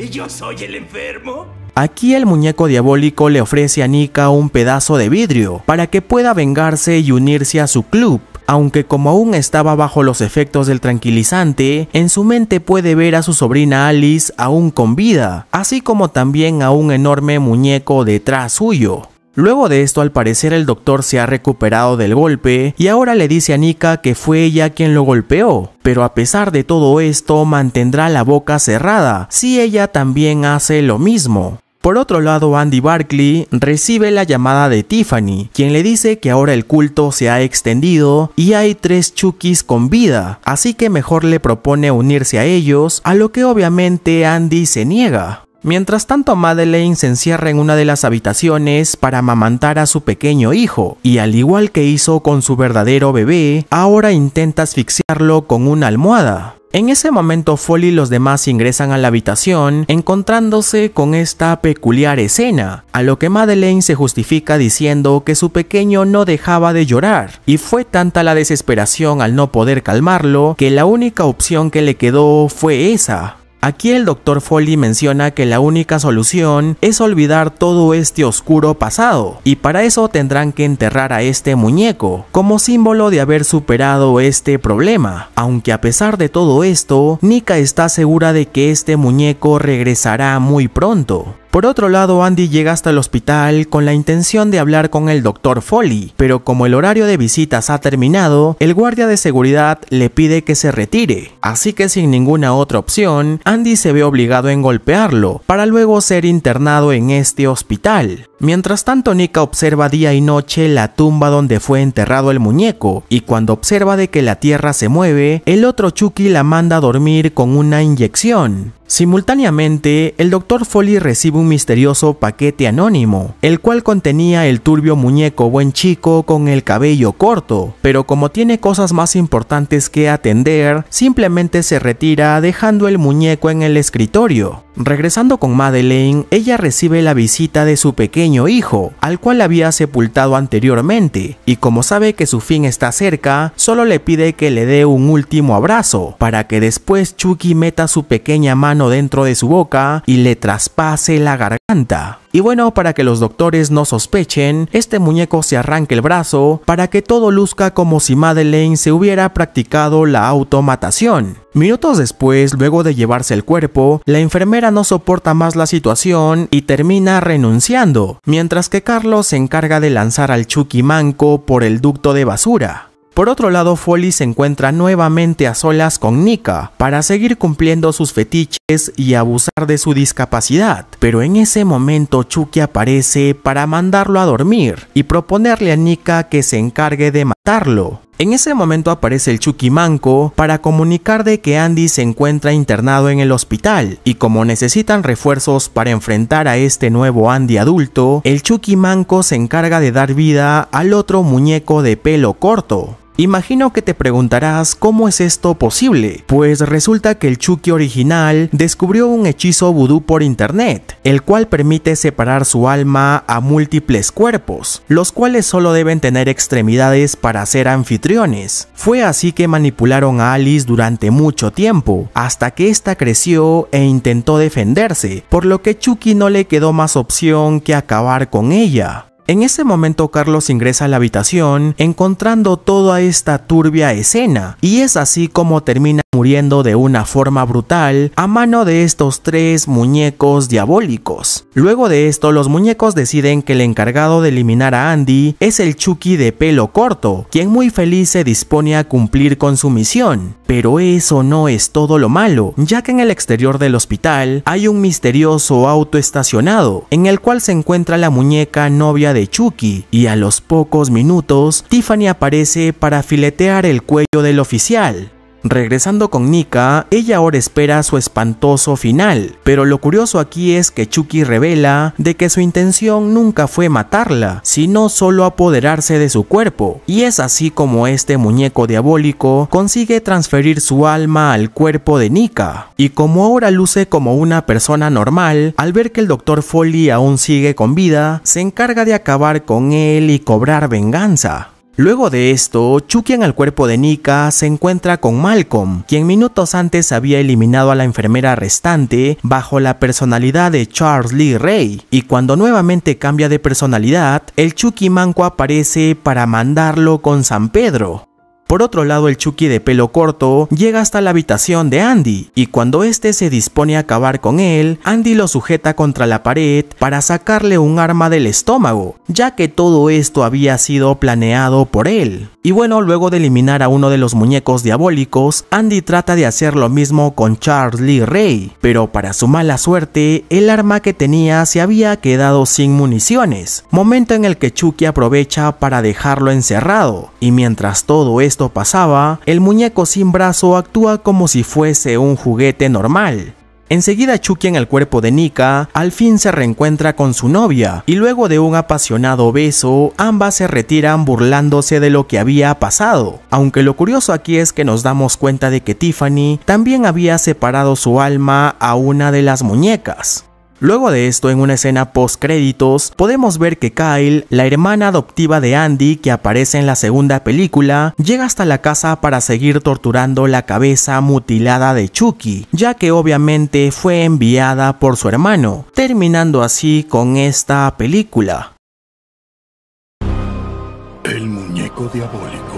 ¿Y yo soy el enfermo? Aquí el muñeco diabólico le ofrece a Nika un pedazo de vidrio para que pueda vengarse y unirse a su club. Aunque como aún estaba bajo los efectos del tranquilizante, en su mente puede ver a su sobrina Alice aún con vida, así como también a un enorme muñeco detrás suyo. Luego de esto, al parecer el doctor se ha recuperado del golpe y ahora le dice a Nika que fue ella quien lo golpeó, pero a pesar de todo esto mantendrá la boca cerrada si ella también hace lo mismo. Por otro lado, Andy Barkley recibe la llamada de Tiffany, quien le dice que ahora el culto se ha extendido y hay 3 Chukis con vida, así que mejor le propone unirse a ellos, a lo que obviamente Andy se niega. Mientras tanto, Madeleine se encierra en una de las habitaciones para amamantar a su pequeño hijo, y al igual que hizo con su verdadero bebé, ahora intenta asfixiarlo con una almohada. En ese momento Foley y los demás ingresan a la habitación encontrándose con esta peculiar escena, a lo que Madeleine se justifica diciendo que su pequeño no dejaba de llorar y fue tanta la desesperación al no poder calmarlo que la única opción que le quedó fue esa. Aquí el Dr. Foley menciona que la única solución es olvidar todo este oscuro pasado, y para eso tendrán que enterrar a este muñeco, como símbolo de haber superado este problema. Aunque a pesar de todo esto, Nika está segura de que este muñeco regresará muy pronto. Por otro lado, Andy llega hasta el hospital con la intención de hablar con el Dr. Foley, pero como el horario de visitas ha terminado, el guardia de seguridad le pide que se retire, así que sin ninguna otra opción, Andy se ve obligado en golpearlo, para luego ser internado en este hospital. Mientras tanto, Nika observa día y noche la tumba donde fue enterrado el muñeco, y cuando observa de que la tierra se mueve, el otro Chucky la manda a dormir con una inyección. Simultáneamente, el Dr. Foley recibe un misterioso paquete anónimo, el cual contenía el turbio muñeco buen chico con el cabello corto, pero como tiene cosas más importantes que atender, simplemente se retira dejando el muñeco en el escritorio. Regresando con Madeleine, ella recibe la visita de su pequeño hijo, al cual había sepultado anteriormente, y como sabe que su fin está cerca, solo le pide que le dé un último abrazo, para que después Chucky meta su pequeña mano dentro de su boca y le traspase la garganta. Y bueno, para que los doctores no sospechen, este muñeco se arranca el brazo para que todo luzca como si Madeleine se hubiera practicado la automatación. Minutos después, luego de llevarse el cuerpo, la enfermera no soporta más la situación y termina renunciando, mientras que Carlos se encarga de lanzar al Chucky manco por el ducto de basura. Por otro lado, Foley se encuentra nuevamente a solas con Nika para seguir cumpliendo sus fetiches y abusar de su discapacidad, pero en ese momento Chucky aparece para mandarlo a dormir y proponerle a Nika que se encargue de matarlo. En ese momento aparece el Chucky manco para comunicar de que Andy se encuentra internado en el hospital y como necesitan refuerzos para enfrentar a este nuevo Andy adulto, el Chucky manco se encarga de dar vida al otro muñeco de pelo corto. Imagino que te preguntarás cómo es esto posible, pues resulta que el Chucky original descubrió un hechizo vudú por internet, el cual permite separar su alma a múltiples cuerpos, los cuales solo deben tener extremidades para ser anfitriones. Fue así que manipularon a Alice durante mucho tiempo, hasta que ésta creció e intentó defenderse, por lo que Chucky no le quedó más opción que acabar con ella. En ese momento Carlos ingresa a la habitación encontrando toda esta turbia escena y es así como termina muriendo de una forma brutal a mano de estos 3 muñecos diabólicos. Luego de esto los muñecos deciden que el encargado de eliminar a Andy es el Chucky de pelo corto, quien muy feliz se dispone a cumplir con su misión. Pero eso no es todo lo malo, ya que en el exterior del hospital hay un misterioso auto estacionado en el cual se encuentra la muñeca novia de Chucky y a los pocos minutos Tiffany aparece para filetear el cuello del oficial. Regresando con Nika, ella ahora espera su espantoso final, pero lo curioso aquí es que Chucky revela de que su intención nunca fue matarla, sino solo apoderarse de su cuerpo, y es así como este muñeco diabólico consigue transferir su alma al cuerpo de Nika, y como ahora luce como una persona normal, al ver que el Dr. Foley aún sigue con vida, se encarga de acabar con él y cobrar venganza. Luego de esto, Chucky en el cuerpo de Nika se encuentra con Malcolm, quien minutos antes había eliminado a la enfermera restante bajo la personalidad de Charles Lee Ray, y cuando nuevamente cambia de personalidad, el Chucky manco aparece para mandarlo con San Pedro. Por otro lado, el Chucky de pelo corto llega hasta la habitación de Andy, y cuando este se dispone a acabar con él, Andy lo sujeta contra la pared para sacarle un arma del estómago, ya que todo esto había sido planeado por él. Y bueno, luego de eliminar a uno de los muñecos diabólicos, Andy trata de hacer lo mismo con Charles Lee Ray, pero para su mala suerte, el arma que tenía se había quedado sin municiones, momento en el que Chucky aprovecha para dejarlo encerrado, y mientras todo esto pasaba, el muñeco sin brazo actúa como si fuese un juguete normal. Enseguida Chucky en el cuerpo de Nika al fin se reencuentra con su novia, y luego de un apasionado beso, ambas se retiran burlándose de lo que había pasado, aunque lo curioso aquí es que nos damos cuenta de que Tiffany también había separado su alma a una de las muñecas. Luego de esto, en una escena post créditos, podemos ver que Kyle, la hermana adoptiva de Andy que aparece en la segunda película, llega hasta la casa para seguir torturando la cabeza mutilada de Chucky, ya que obviamente fue enviada por su hermano, terminando así con esta película. El muñeco diabólico.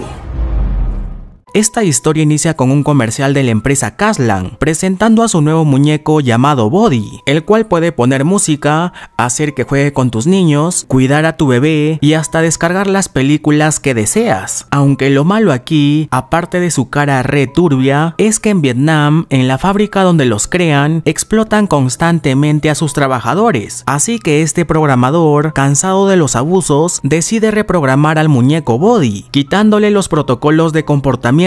Esta historia inicia con un comercial de la empresa Caslan, presentando a su nuevo muñeco llamado Body, el cual puede poner música, hacer que juegue con tus niños, cuidar a tu bebé y hasta descargar las películas que deseas. Aunque lo malo aquí, aparte de su cara re turbia, es que en Vietnam, en la fábrica donde los crean, explotan constantemente a sus trabajadores, así que este programador, cansado de los abusos, decide reprogramar al muñeco Body, quitándole los protocolos de comportamiento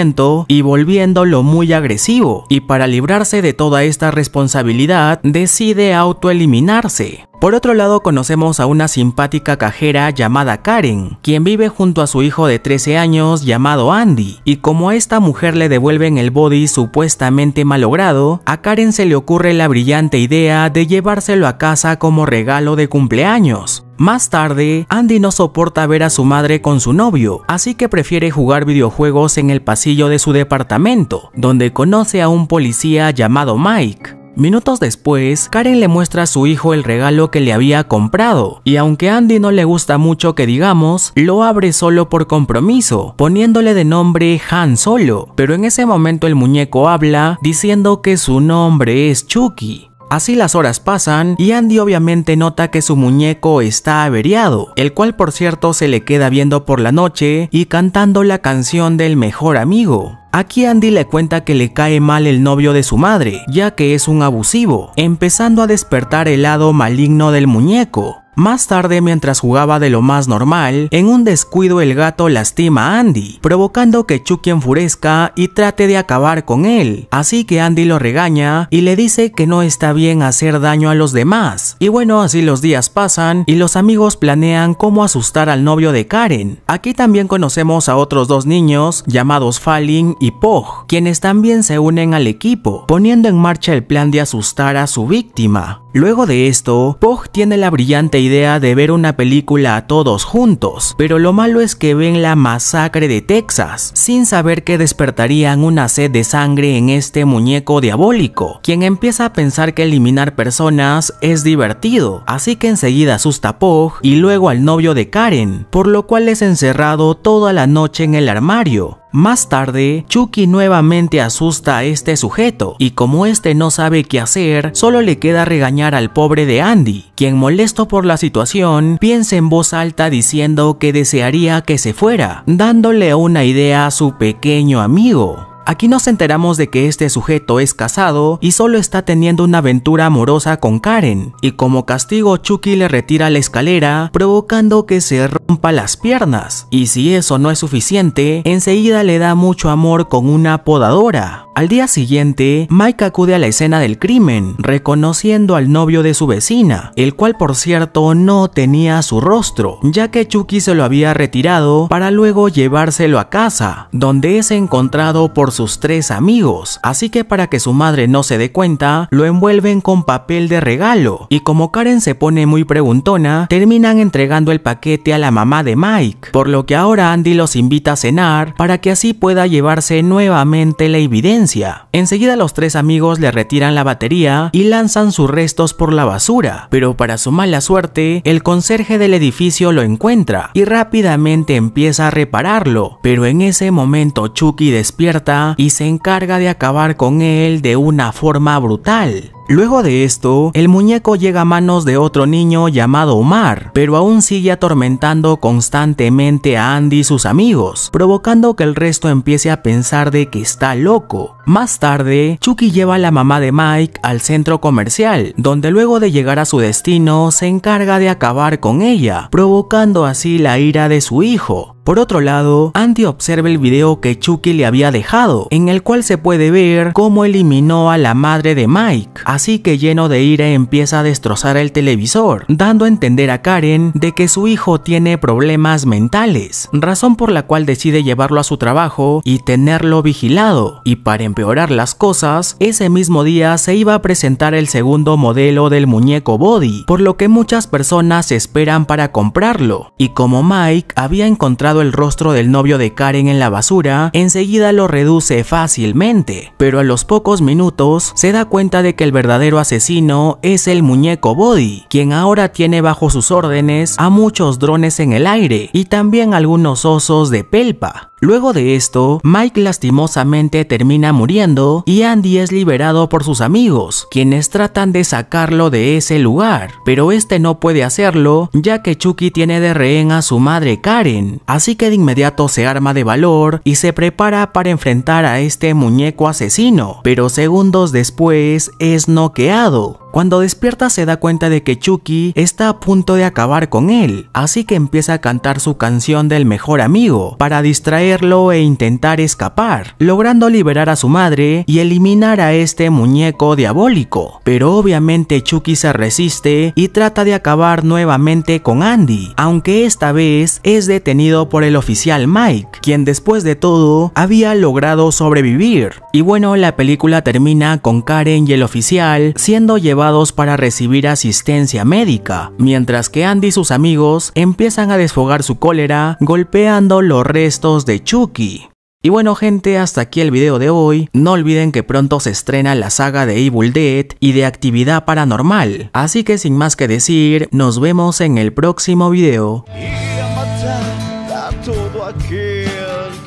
y volviéndolo muy agresivo, y para librarse de toda esta responsabilidad decide autoeliminarse. Por otro lado, conocemos a una simpática cajera llamada Karen, quien vive junto a su hijo de 13 años llamado Andy, y como a esta mujer le devuelven el Body supuestamente malogrado, a Karen se le ocurre la brillante idea de llevárselo a casa como regalo de cumpleaños. Más tarde, Andy no soporta ver a su madre con su novio, así que prefiere jugar videojuegos en el pasillo de su departamento, donde conoce a un policía llamado Mike. Minutos después, Karen le muestra a su hijo el regalo que le había comprado, y aunque a Andy no le gusta mucho que digamos, lo abre solo por compromiso, poniéndole de nombre Han Solo, pero en ese momento el muñeco habla diciendo que su nombre es Chucky. Así las horas pasan y Andy obviamente nota que su muñeco está averiado, el cual por cierto se le queda viendo por la noche y cantando la canción del mejor amigo. Aquí Andy le cuenta que le cae mal el novio de su madre, ya que es un abusivo, empezando a despertar el lado maligno del muñeco. Más tarde, mientras jugaba de lo más normal, en un descuido el gato lastima a Andy, provocando que Chucky enfurezca y trate de acabar con él, así que Andy lo regaña y le dice que no está bien hacer daño a los demás. Y bueno, así los días pasan y los amigos planean cómo asustar al novio de Karen. Aquí también conocemos a otros dos niños llamados Falling y Pog, quienes también se unen al equipo, poniendo en marcha el plan de asustar a su víctima. Luego de esto, Pog tiene la brillante idea de ver una película a todos juntos, pero lo malo es que ven la masacre de Texas, sin saber que despertarían una sed de sangre en este muñeco diabólico, quien empieza a pensar que eliminar personas es divertido, así que enseguida asusta a Pog y luego al novio de Karen, por lo cual es encerrado toda la noche en el armario. Más tarde, Chucky nuevamente asusta a este sujeto, y como este no sabe qué hacer, solo le queda regañar al pobre de Andy, quien molesto por la situación, piensa en voz alta diciendo que desearía que se fuera, dándole una idea a su pequeño amigo. Aquí nos enteramos de que este sujeto es casado y solo está teniendo una aventura amorosa con Karen, y como castigo Chucky le retira la escalera, provocando que se rompa las piernas, y si eso no es suficiente, enseguida le da mucho amor con una podadora. Al día siguiente, Mike acude a la escena del crimen, reconociendo al novio de su vecina, el cual por cierto no tenía su rostro, ya que Chucky se lo había retirado para luego llevárselo a casa, donde es encontrado por sus 3 amigos, así que para que su madre no se dé cuenta, lo envuelven con papel de regalo, y como Karen se pone muy preguntona, terminan entregando el paquete a la mamá de Mike, por lo que ahora Andy los invita a cenar para que así pueda llevarse nuevamente la evidencia. Enseguida los 3 amigos le retiran la batería y lanzan sus restos por la basura, pero para su mala suerte, el conserje del edificio lo encuentra y rápidamente empieza a repararlo, pero en ese momento Chucky despierta y se encarga de acabar con él de una forma brutal. Luego de esto, el muñeco llega a manos de otro niño llamado Omar, pero aún sigue atormentando constantemente a Andy y sus amigos, provocando que el resto empiece a pensar de que está loco. Más tarde, Chucky lleva a la mamá de Mike al centro comercial, donde luego de llegar a su destino, se encarga de acabar con ella, provocando así la ira de su hijo. Por otro lado, Andy observa el video que Chucky le había dejado, en el cual se puede ver cómo eliminó a la madre de Mike, así que lleno de ira empieza a destrozar el televisor, dando a entender a Karen de que su hijo tiene problemas mentales, razón por la cual decide llevarlo a su trabajo y tenerlo vigilado. Y para empeorar las cosas, ese mismo día se iba a presentar el segundo modelo del muñeco Body, por lo que muchas personas esperan para comprarlo, y como Mike había encontrado el rostro del novio de Karen en la basura, enseguida lo reduce fácilmente, pero a los pocos minutos se da cuenta de que el verdadero asesino es el muñeco Body, quien ahora tiene bajo sus órdenes a muchos drones en el aire y también algunos osos de pelpa. Luego de esto, Mike lastimosamente termina muriendo y Andy es liberado por sus amigos, quienes tratan de sacarlo de ese lugar, pero este no puede hacerlo ya que Chucky tiene de rehén a su madre Karen, así que de inmediato se arma de valor y se prepara para enfrentar a este muñeco asesino, pero segundos después es noqueado. Cuando despierta se da cuenta de que Chucky está a punto de acabar con él, así que empieza a cantar su canción del mejor amigo para distraerlo e intentar escapar, logrando liberar a su madre y eliminar a este muñeco diabólico. Pero obviamente Chucky se resiste y trata de acabar nuevamente con Andy, aunque esta vez es detenido por el oficial Mike, quien después de todo había logrado sobrevivir. Y bueno, la película termina con Karen y el oficial siendo llevados para recibir asistencia médica, mientras que Andy y sus amigos empiezan a desfogar su cólera golpeando los restos de Chucky. Y bueno gente, hasta aquí el video de hoy. No olviden que pronto se estrena la saga de Evil Dead y de Actividad Paranormal, así que sin más que decir, nos vemos en el próximo video. Y a matar a todo aquel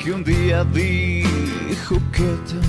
que un día dijo que te